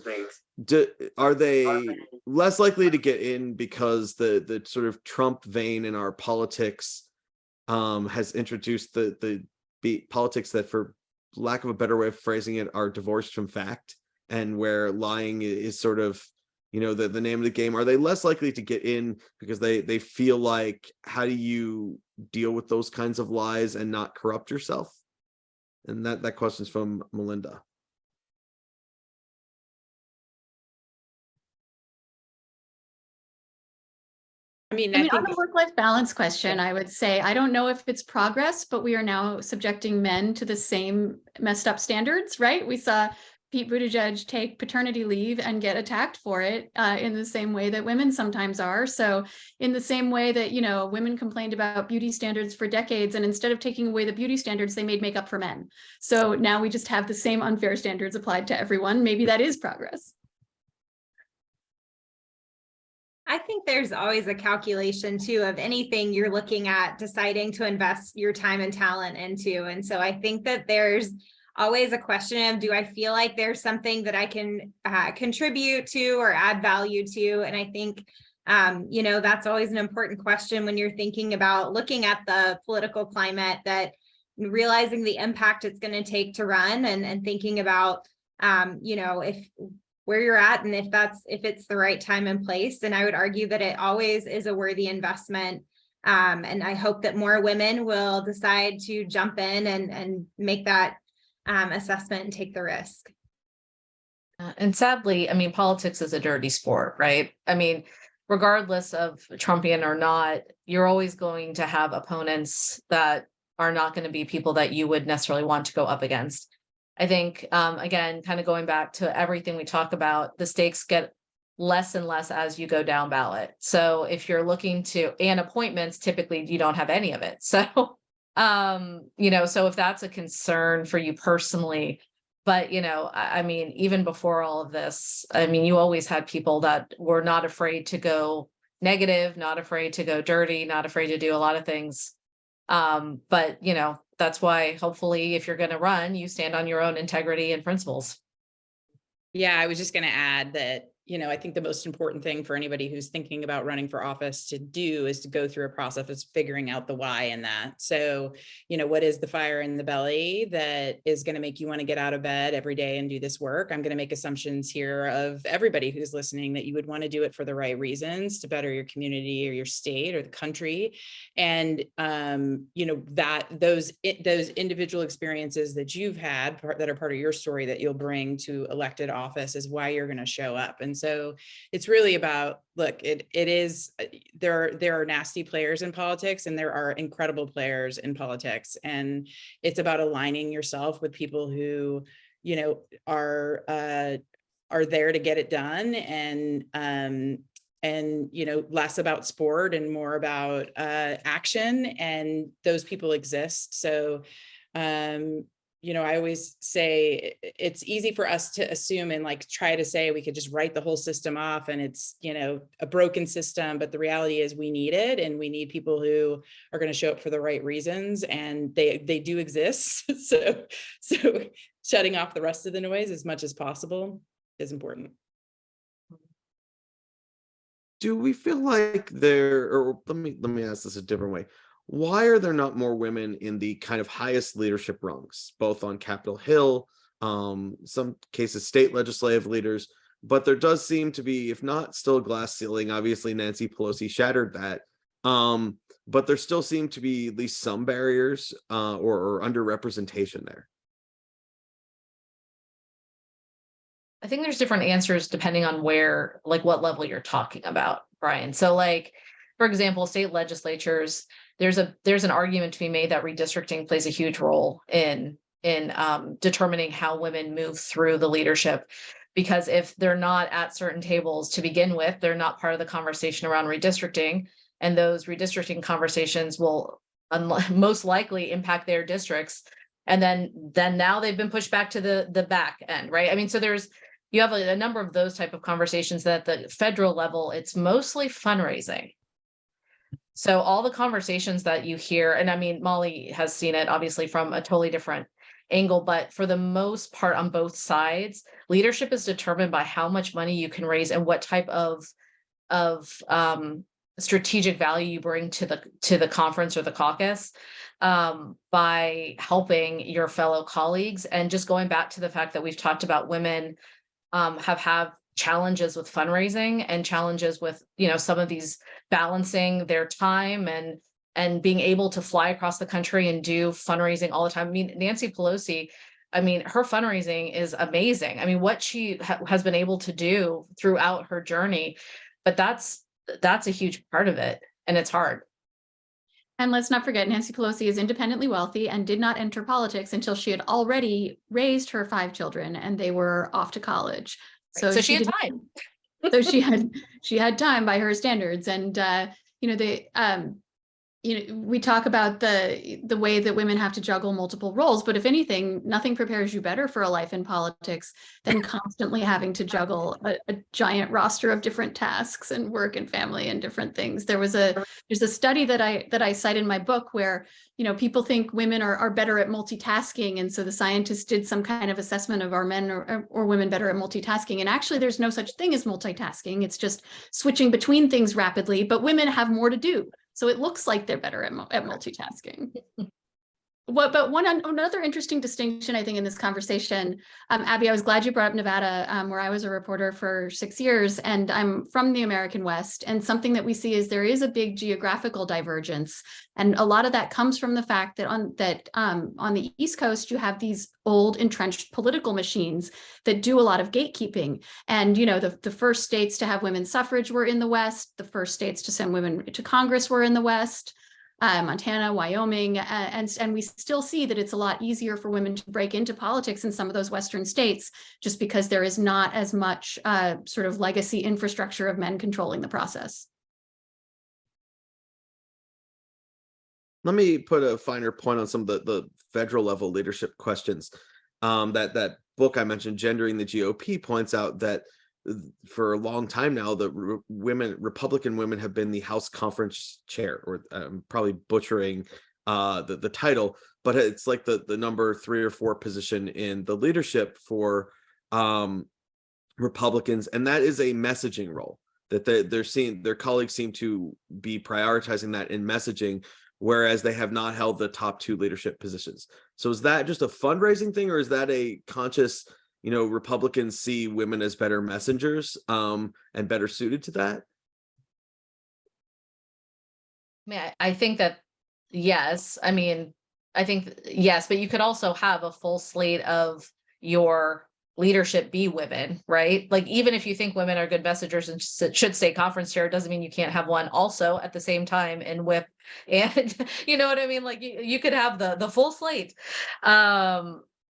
are they less likely to get in because the sort of Trump vein in our politics has introduced the politics that, for lack of a better way of phrasing it, are divorced from fact, and where lying is sort of the name of the game? Are they less likely to get in because they feel like, how do you deal with those kinds of lies and not corrupt yourself? And that question's from Melinda. I mean, on the work-life balance question, I would say, I don't know if it's progress, but we are now subjecting men to the same messed up standards, right? We saw Pete Buttigieg take paternity leave and get attacked for it in the same way that women sometimes are. So in the same way that, women complained about beauty standards for decades, and instead of taking away the beauty standards, they made makeup for men. So now we just have the same unfair standards applied to everyone. Maybe that is progress. I think there's always a calculation too of anything you're looking at deciding to invest your time and talent into. And so I think that there's always a question of, do I feel like there's something that I can contribute to or add value to? And I think, that's always an important question when you're thinking about looking at the political climate, that realizing the impact it's going to take to run, and thinking about, if where you're at and if it's the right time and place. And I would argue that it always is a worthy investment. And I hope that more women will decide to jump in and make that assessment and take the risk. And sadly, politics is a dirty sport, right? Regardless of Trumpian or not, you're always going to have opponents that are not going to be people that you would necessarily want to go up against. I think, again, kind of going back to everything we talk about, the stakes get less and less as you go down ballot. So if you're looking to, and appointments, typically you don't have any of it. So, so if that's a concern for you personally, but, even before all of this, you always had people that were not afraid to go negative, not afraid to go dirty, not afraid to do a lot of things. But, that's why hopefully if you're going to run, you stand on your own integrity and principles. Yeah, I was just going to add that, I think the most important thing for anybody who's thinking about running for office to do is to go through a process of figuring out the why in that. So, what is the fire in the belly that is going to make you want to get out of bed every day and do this work? I'm going to make assumptions here of everybody who's listening that you would want to do it for the right reasons, to better your community or your state or the country. And, that those individual experiences that you've had that are part of your story that you'll bring to elected office is why you're going to show up. And so it's really about, look, it is, there are nasty players in politics and there are incredible players in politics. And it's about aligning yourself with people who, are there to get it done, and less about sport and more about action. And those people exist. So, I always say it's easy for us to assume and try to say we could just write the whole system off and it's, a broken system. But the reality is we need it, and we need people who are going to show up for the right reasons, and they do exist. So shutting off the rest of the noise as much as possible is important. Do we feel like or let me ask this a different way. Why are there not more women in the kind of highest leadership rungs, both on Capitol Hill some cases state legislative leaders, but there does seem to be, if not still a glass ceiling, obviously Nancy Pelosi shattered that. But there still seem to be at least some barriers or underrepresentation there. I think there's different answers depending on where, like what level you're talking about, Brian. So like, for example, state legislatures, there's an argument to be made that redistricting plays a huge role in determining how women move through the leadership. Because if they're not at certain tables to begin with, they're not part of the conversation around redistricting. And those redistricting conversations will most likely impact their districts. And then now they've been pushed back to the back end, right? I mean, so you have a number of those type of conversations that at the federal level, it's mostly fundraising. So all the conversations that you hear, and I mean, Molly has seen it obviously from a totally different angle, but for the most part on both sides, leadership is determined by how much money you can raise and what type of strategic value you bring to the conference or the caucus by helping your fellow colleagues. And just going back to the fact that we've talked about women have challenges with fundraising and challenges with, some of these balancing their time and being able to fly across the country and do fundraising all the time. I mean, Nancy Pelosi, her fundraising is amazing. I mean, what she has been able to do throughout her journey, but that's a huge part of it, and it's hard. And let's not forget, Nancy Pelosi is independently wealthy and did not enter politics until she had already raised her 5 children and they were off to college. So she had time. So she had time by her standards. And we talk about the way that women have to juggle multiple roles, but if anything, nothing prepares you better for a life in politics than constantly having to juggle a giant roster of different tasks and work and family and different things. There's a study that I cite in my book where, people think women are better at multitasking. And so the scientists did some kind of assessment of, are men or women better at multitasking? And actually there's no such thing as multitasking. It's just switching between things rapidly, but women have more to do. So it looks like they're better at multitasking. But another interesting distinction, I think, in this conversation, Abbie, I was glad you brought up Nevada, where I was a reporter for 6 years, and I'm from the American West. And something that we see is there is a big geographical divergence, and a lot of that comes from the fact that on the East Coast you have these old entrenched political machines that do a lot of gatekeeping. And the first states to have women's suffrage were in the West. The first states to send women to Congress were in the West. Montana, Wyoming, and we still see that it's a lot easier for women to break into politics in some of those Western states, just because there is not as much sort of legacy infrastructure of men controlling the process. Let me put a finer point on some of the federal level leadership questions. That book I mentioned, Gendering the GOP, points out that for a long time now, the Republican women have been the House Conference Chair, or probably butchering the title, but it's like the number 3 or 4 position in the leadership for Republicans, and that is a messaging role that they're seeing. Their colleagues seem to be prioritizing that in messaging, whereas they have not held the top 2 leadership positions. So is that just a fundraising thing, or is that a conscious? Republicans see women as better messengers and better suited to that? I think that, yes. I think, yes, but you could also have a full slate of your leadership be women, right? Like, even if you think women are good messengers and should stay conference chair, doesn't mean you can't have one also at the same time in whip. And you know what I mean? Like, you could have the full slate.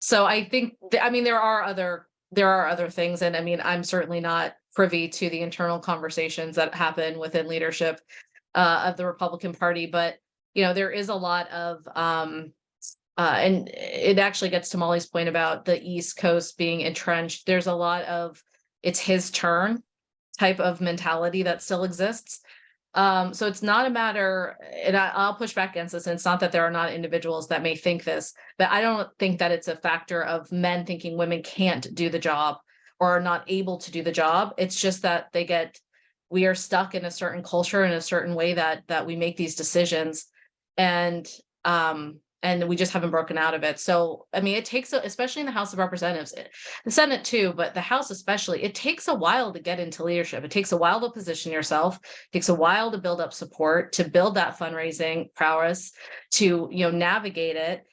So I think, there are other things. And I'm certainly not privy to the internal conversations that happen within leadership of the Republican Party, but, there is a lot of, and it actually gets to Molly's point about the East Coast being entrenched. There's a lot of it's his turn type of mentality that still exists. So it's not a matter, and I'll push back against this, and it's not that there are not individuals that may think this, but I don't think that it's a factor of men thinking women can't do the job or are not able to do the job. It's just that we are stuck in a certain culture in a certain way that we make these decisions. And And we just haven't broken out of it. So, I mean, it takes, especially in the House of Representatives, the Senate too, but the House especially, it takes a while to get into leadership. It takes a while to position yourself. It takes a while to build up support, to build that fundraising prowess, to, navigate it.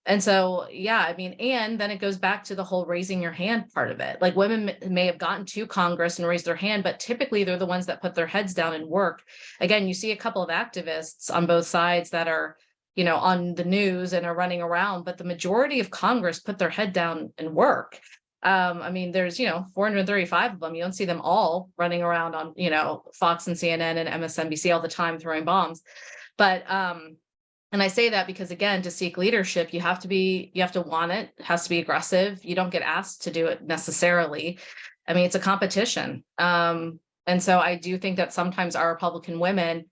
And so, yeah, I mean, and then it goes back to the whole raising your hand part of it. Like women may have gotten to Congress and raised their hand, but typically they're the ones that put their heads down and work. Again, you see a couple of activists on both sides that are, on the news and are running around, but the majority of Congress put their head down and work. I mean, there's, 435 of them. You don't see them all running around on, Fox and CNN and MSNBC all the time throwing bombs. But, and I say that because, again, to seek leadership, you have to want it. It has to be aggressive. You don't get asked to do it necessarily. I mean, it's a competition. And so I do think that sometimes our Republican women,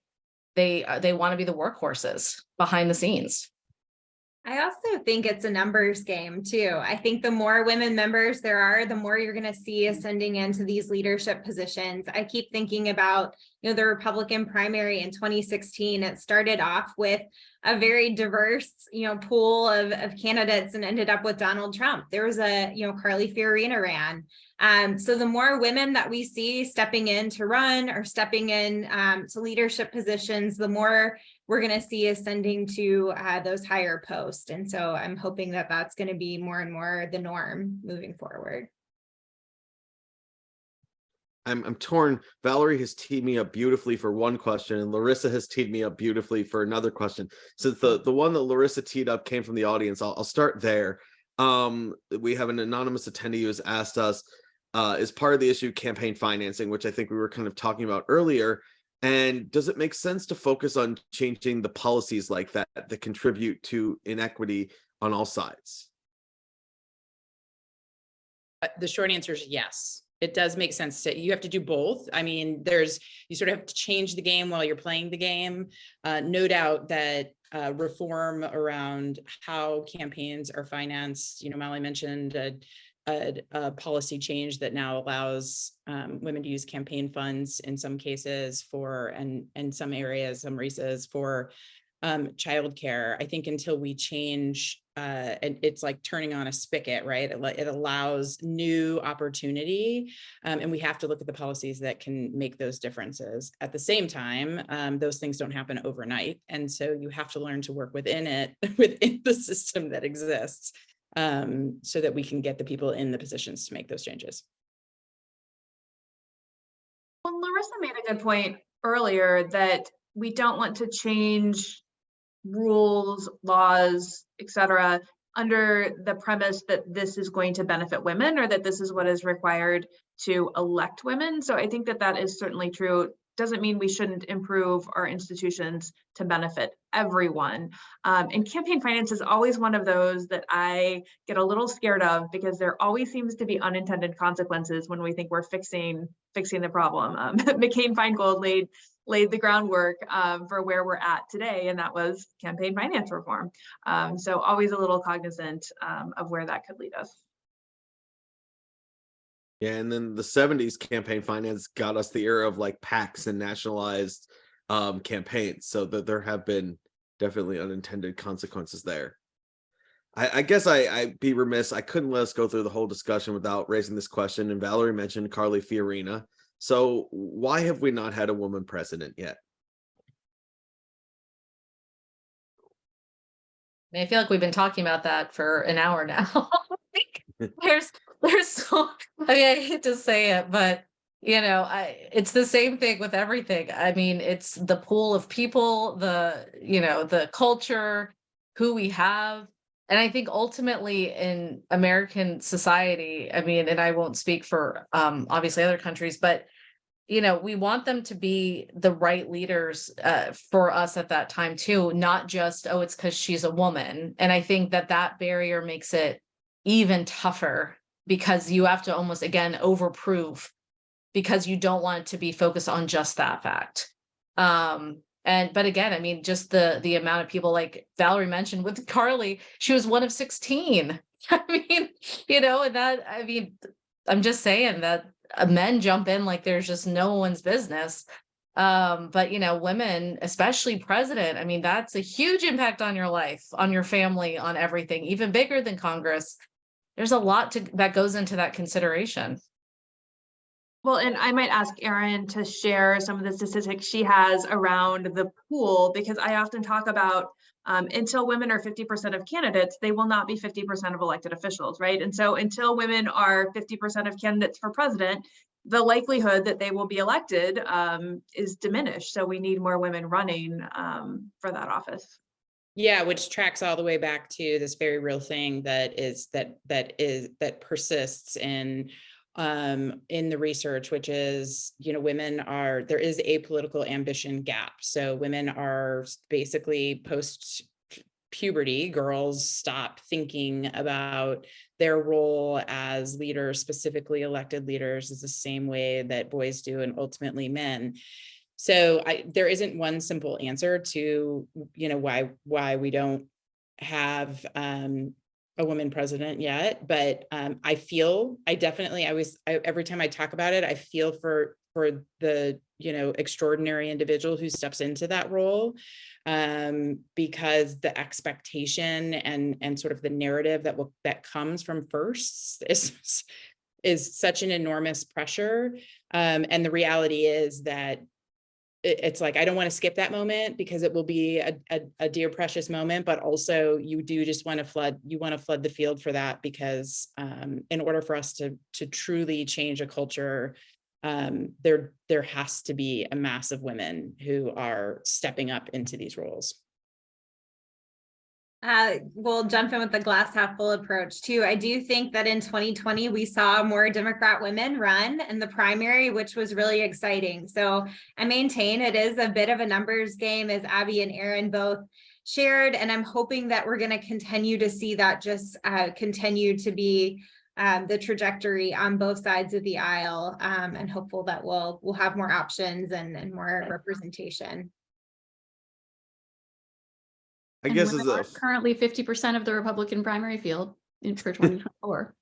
they want to be the workhorses behind the scenes. I also think it's a numbers game too. I think the more women members there are, the more you're going to see ascending into these leadership positions. I keep thinking about, the Republican primary in 2016. It started off with a very diverse, pool of candidates and ended up with Donald Trump. There was a, Carly Fiorina ran. So the more women that we see stepping in to run or stepping in to leadership positions, the more we're going to see ascending to those higher posts. And so I'm hoping that that's going to be more and more the norm moving forward. I'm torn. Valerie has teed me up beautifully for one question, and Larissa has teed me up beautifully for another question. Since the one that Larissa teed up came from the audience, I'll start there. We have an anonymous attendee who has asked us, is part of the issue campaign financing, which I think we were kind of talking about earlier. And does it make sense to focus on changing the policies like that contribute to inequity on all sides? The short answer is yes. It does make sense you have to do both. I mean, you sort of have to change the game while you're playing the game. No doubt that reform around how campaigns are financed, Molly mentioned a policy change that now allows women to use campaign funds in some cases and in some areas, some races for childcare. I think until we change, it's like turning on a spigot, right? It allows new opportunity, and we have to look at the policies that can make those differences. At the same time, those things don't happen overnight, and so you have to learn to work within the system that exists, so that we can get the people in the positions to make those changes. Well, Larissa made a good point earlier that we don't want to change rules, laws, etc., under the premise that this is going to benefit women or that this is what is required to elect women. So I think that is certainly true. Doesn't mean we shouldn't improve our institutions to benefit everyone. And campaign finance is always one of those that I get a little scared of, because there always seems to be unintended consequences when we think we're fixing the problem. McCain-Feingold laid the groundwork for where we're at today, and that was campaign finance reform. So always a little cognizant of where that could lead us. Yeah, and then the 70s campaign finance got us the era of like PACs and nationalized campaigns, so that there have been definitely unintended consequences there. I guess I'd be remiss. I couldn't let us go through the whole discussion without raising this question, and Valerie mentioned Carly Fiorina. So why have we not had a woman president yet? I feel like we've been talking about that for an hour now. there's so, I mean, I hate to say it, but it's the same thing with everything. I mean, it's the pool of people, the culture, who we have. And I think ultimately in American society, I mean, and I won't speak for obviously other countries, but we want them to be the right leaders for us at that time too, not just, oh, it's because she's a woman. And I think that barrier makes it even tougher, because you have to almost, again, overprove, because you don't want it to be focused on just that fact. But again, I mean, just the amount of people, like Valerie mentioned with Carly, she was one of 16. I mean, and that, I mean, I'm just saying that men jump in like there's just no one's business. But women, especially president, I mean, that's a huge impact on your life, on your family, on everything, even bigger than Congress. There's a lot that goes into that consideration. Well, and I might ask Erin to share some of the statistics she has around the pool, because I often talk about until women are 50% of candidates, they will not be 50% of elected officials, right? And so until women are 50% of candidates for president, the likelihood that they will be elected is diminished. So we need more women running for that office. Yeah, which tracks all the way back to this very real thing that persists in the research, which is, there is a political ambition gap. So women are basically post puberty, girls stop thinking about their role as leaders, specifically elected leaders, is the same way that boys do, and ultimately men. So there isn't one simple answer to, why we don't have a woman president yet, but every time I talk about it, I feel for the, extraordinary individual who steps into that role, because the expectation and sort of the narrative that comes from firsts is such an enormous pressure. And the reality is that it's like, I don't want to skip that moment because it will be a dear precious moment, but also you do just want to flood the field for that, because in order for us to truly change a culture, there has to be a mass of women who are stepping up into these roles. We'll jump in with the glass half full approach too. I do think that in 2020, we saw more Democrat women run in the primary, which was really exciting. So I maintain it is a bit of a numbers game, as Abbie and Erin both shared. And I'm hoping that we're going to continue to see that just continue to be the trajectory on both sides of the aisle, and hopeful that we'll have more options and more representation. I guess women are currently 50% of the Republican primary field for 2024.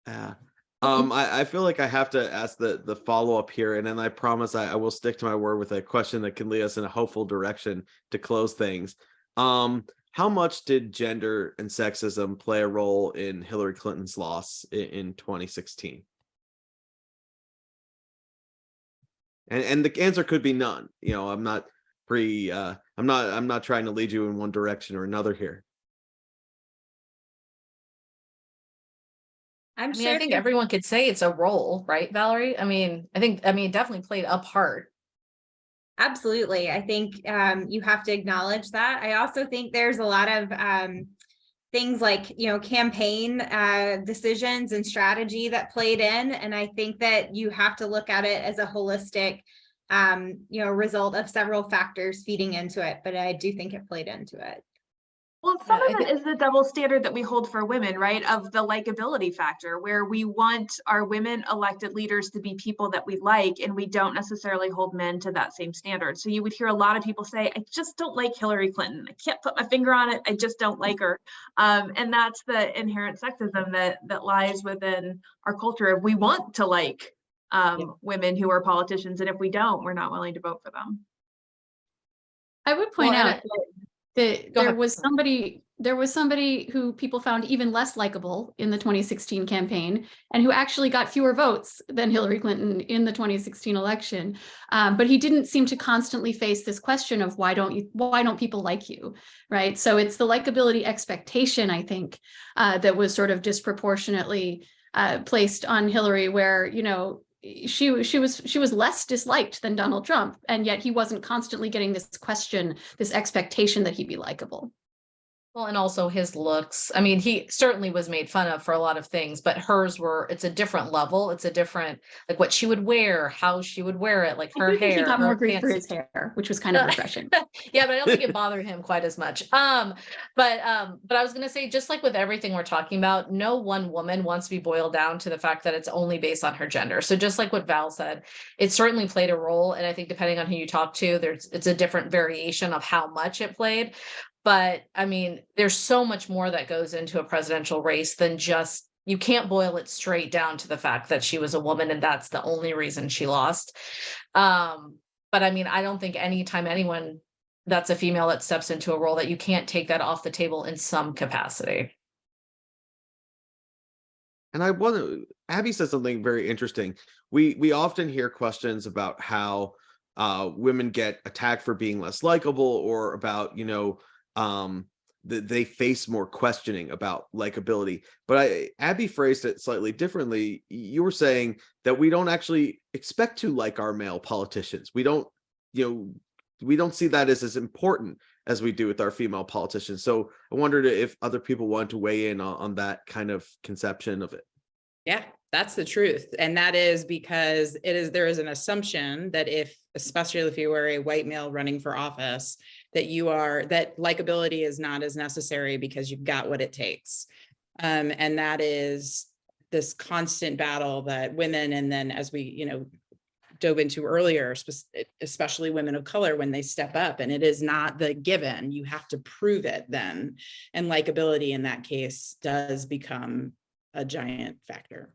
Yeah. I feel like I have to ask the follow-up here, and then I promise I will stick to my word with a question that can lead us in a hopeful direction to close things. How much did gender and sexism play a role in Hillary Clinton's loss in 2016? And the answer could be none. I'm not I'm not trying to lead you in one direction or another here. I think everyone could say it's a role, right, Valerie? I mean, it definitely played a part. Absolutely. I think you have to acknowledge that. I also think there's a lot of things like, campaign decisions and strategy that played in. And I think that you have to look at it as a holistic result of several factors feeding into it, but I do think it played into it. Well, some of it is the double standard that we hold for women, right? Of the likability factor, where we want our women elected leaders to be people that we like, and we don't necessarily hold men to that same standard. So you would hear a lot of people say, I just don't like Hillary Clinton. I can't put my finger on it. I just don't like her. And that's the inherent sexism that lies within our culture. If we want to like women who are politicians, and if we don't, we're not willing to vote for them. I would point out that there was somebody who people found even less likable in the 2016 campaign, and who actually got fewer votes than Hillary Clinton in the 2016 election. But he didn't seem to constantly face this question of why don't people like you, right? So it's the likability expectation, I think, that was sort of disproportionately placed on Hillary, where she was less disliked than Donald Trump, and yet he wasn't constantly getting this question, this expectation that he'd be likable. Well, and also his looks. I mean, he certainly was made fun of for a lot of things, but it's a different level. It's a different, like what she would wear, how she would wear it, like her hair. He got more grief for his hair, which was kind of refreshing. Yeah, but I don't think it bothered him quite as much. But I was going to say, just like with everything we're talking about, no one woman wants to be boiled down to the fact that it's only based on her gender. So just like what Val said, it certainly played a role. And I think depending on who you talk to, it's a different variation of how much it played. But I mean, there's so much more that goes into a presidential race than just, you can't boil it straight down to the fact that she was a woman and that's the only reason she lost. But I mean, I don't think anytime anyone that's a female that steps into a role that you can't take that off the table in some capacity. And I want to, Abbie said something very interesting. We often hear questions about how women get attacked for being less likable, or about, you know, they face more questioning about likability. But Abbie phrased it slightly differently. You were saying that we don't actually expect to like our male politicians. We don't, you know, we don't see that as important as we do with our female politicians. So I wondered if other people wanted to weigh in on that kind of conception of it. Yeah, that's the truth. And that is because there is an assumption that especially if you are a white male running for office, that likability is not as necessary because you've got what it takes. And that is this constant battle that women, and then as we, you know, dove into earlier, especially women of color, when they step up, and it is not the given, you have to prove it then. And likability in that case does become a giant factor.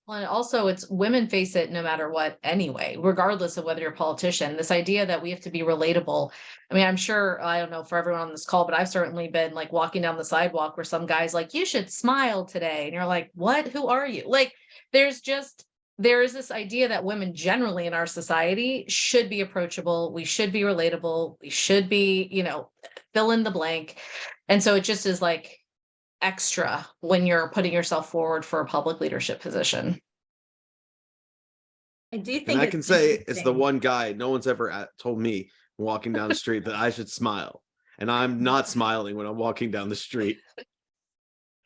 Well, and also it's women face it no matter what anyway, regardless of whether you're a politician. This idea that we have to be relatable. I mean, I'm sure, I don't know for everyone on this call, but I've certainly been like walking down the sidewalk where some guy's like, you should smile today. And you're like, what? Who are you? Like, there is this idea that women generally in our society should be approachable. We should be relatable. We should be, you know, fill in the blank. And so it just is like extra when you're putting yourself forward for a public leadership position. I do think And I can say, as the one guy, no one's ever told me walking down the street that I should smile. And I'm not smiling when I'm walking down the street.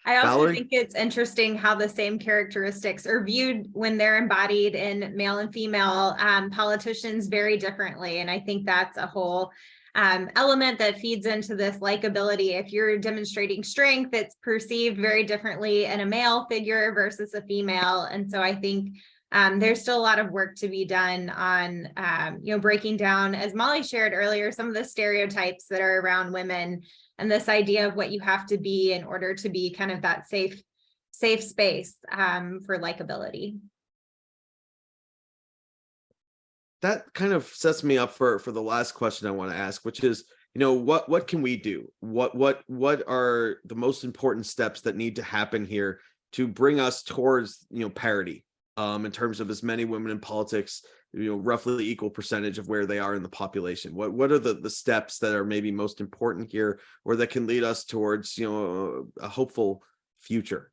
I also Valerie? think it's interesting how the same characteristics are viewed when they're embodied in male and female politicians very differently. And I think that's a whole element that feeds into this likability. If you're demonstrating strength, it's perceived very differently in a male figure versus a female. And so I think there's still a lot of work to be done on, you know, breaking down, as Molly shared earlier, some of the stereotypes that are around women, and this idea of what you have to be in order to be kind of that safe space for likability. That kind of sets me up for the last question I want to ask, which is, you know, what can we do? What are the most important steps that need to happen here to bring us towards, you know, parity in terms of as many women in politics, you know, roughly equal percentage of where they are in the population? What are the steps that are maybe most important here, or that can lead us towards, you know, a hopeful future?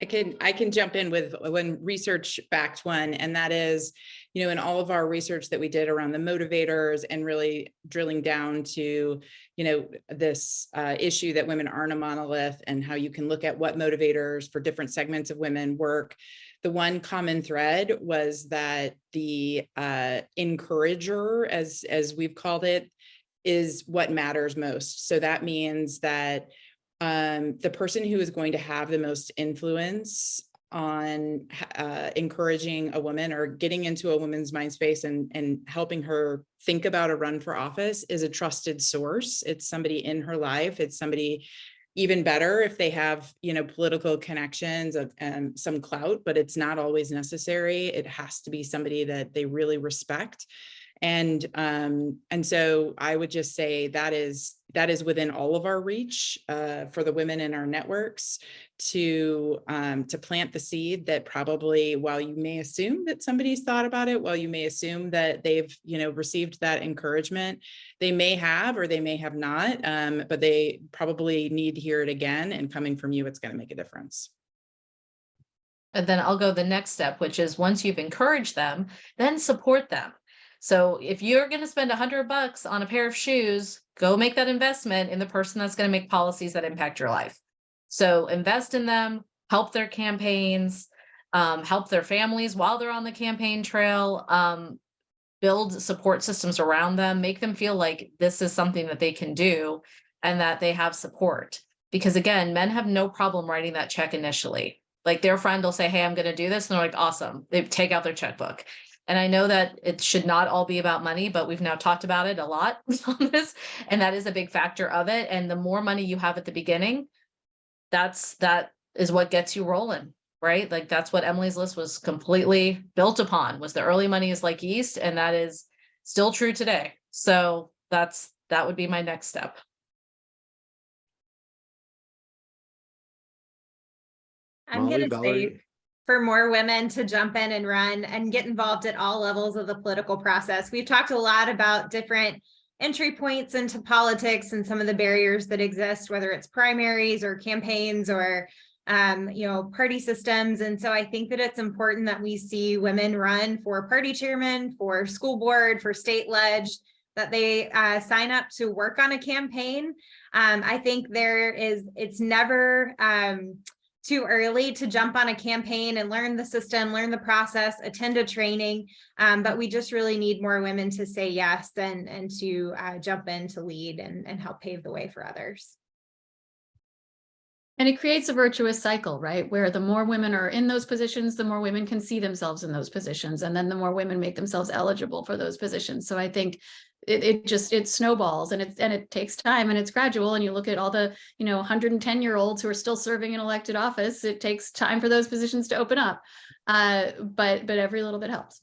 I can jump in with one research backed one, and that is, you know, in all of our research that we did around the motivators and really drilling down to, you know, this issue that women aren't a monolith and how you can look at what motivators for different segments of women work. The one common thread was that the encourager, as we've called it, is what matters most. So that means that the person who is going to have the most influence on encouraging a woman or getting into a woman's mind space and helping her think about a run for office is a trusted source. It's somebody in her life. It's somebody, even better if they have, you know, political connections of some clout, but it's not always necessary. It has to be somebody that they really respect. And so I would just say that is within all of our reach for the women in our networks to plant the seed that probably, while you may assume that somebody's thought about it, while you may assume that they've, you know, received that encouragement, they may have or they may have not, but they probably need to hear it again. And coming from you, it's going to make a difference. And then I'll go the next step, which is once you've encouraged them, then support them. So if you're going to spend $100 on a pair of shoes, go make that investment in the person that's going to make policies that impact your life. So invest in them, help their campaigns, help their families while they're on the campaign trail, build support systems around them, make them feel like this is something that they can do and that they have support. Because again, men have no problem writing that check initially. Like their friend will say, hey, I'm going to do this. And they're like, awesome. They take out their checkbook. And I know that it should not all be about money, but we've now talked about it a lot on this, and that is a big factor of it. And the more money you have at the beginning, that is what gets you rolling, right? Like that's what Emily's List was completely built upon, was the early money is like yeast, and that is still true today. So that would be my next step. I'm Molly, going to Valerie? say for more women to jump in and run and get involved at all levels of the political process. We've talked a lot about different entry points into politics and some of the barriers that exist, whether it's primaries or campaigns or party systems. And so I think that it's important that we see women run for party chairman, for school board, for state ledge, that they sign up to work on a campaign. I think it's never too early to jump on a campaign and learn the system, learn the process, attend a training. But we just really need more women to say yes and to jump in to lead and help pave the way for others. And it creates a virtuous cycle, right? Where the more women are in those positions, the more women can see themselves in those positions. And then the more women make themselves eligible for those positions. So I think it snowballs, and it takes time, and it's gradual. And you look at all the, 110-year-olds who are still serving in elected office. It takes time for those positions to open up. But every little bit helps.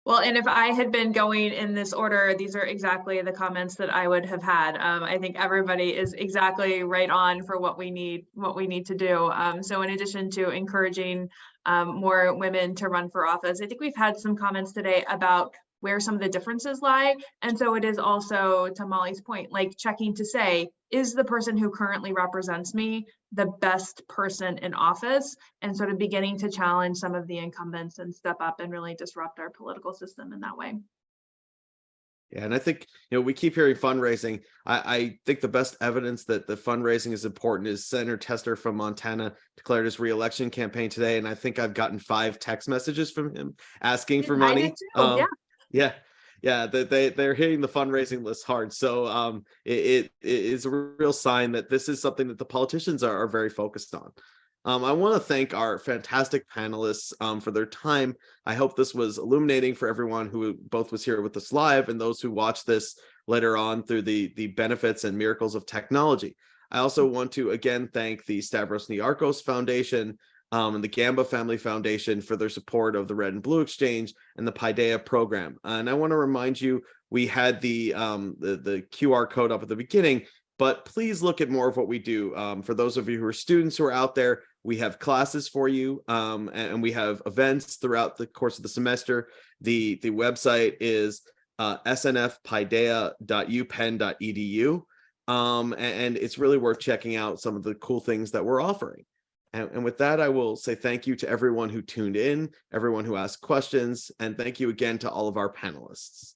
Well, and if I had been going in this order, these are exactly the comments that I would have had. I think everybody is exactly right on for what we need to do. So in addition to encouraging more women to run for office, I think we've had some comments today about where some of the differences lie. And so it is also, to Molly's point, like checking to say, is the person who currently represents me the best person in office? And sort of beginning to challenge some of the incumbents and step up and really disrupt our political system in that way. Yeah, and I think, we keep hearing fundraising. I think the best evidence that the fundraising is important is Senator Tester from Montana declared his re-election campaign today. And I think I've gotten 5 text messages from him asking for money. Yeah, they're hitting the fundraising list hard. So it is a real sign that this is something that the politicians are very focused on. I want to thank our fantastic panelists for their time. I hope this was illuminating for everyone who both was here with us live and those who watch this later on through the benefits and miracles of technology. I also want to again thank the Stavros Niarchos Foundation and the Gamba Family Foundation for their support of the Red and Blue Exchange and the Paideia program. And I want to remind you, we had the QR code up at the beginning, but please look at more of what we do. For those of you who are students who are out there, we have classes for you, and we have events throughout the course of the semester. The website is snfpaideia.upenn.edu, and it's really worth checking out some of the cool things that we're offering. And with that, I will say thank you to everyone who tuned in, everyone who asked questions, and thank you again to all of our panelists.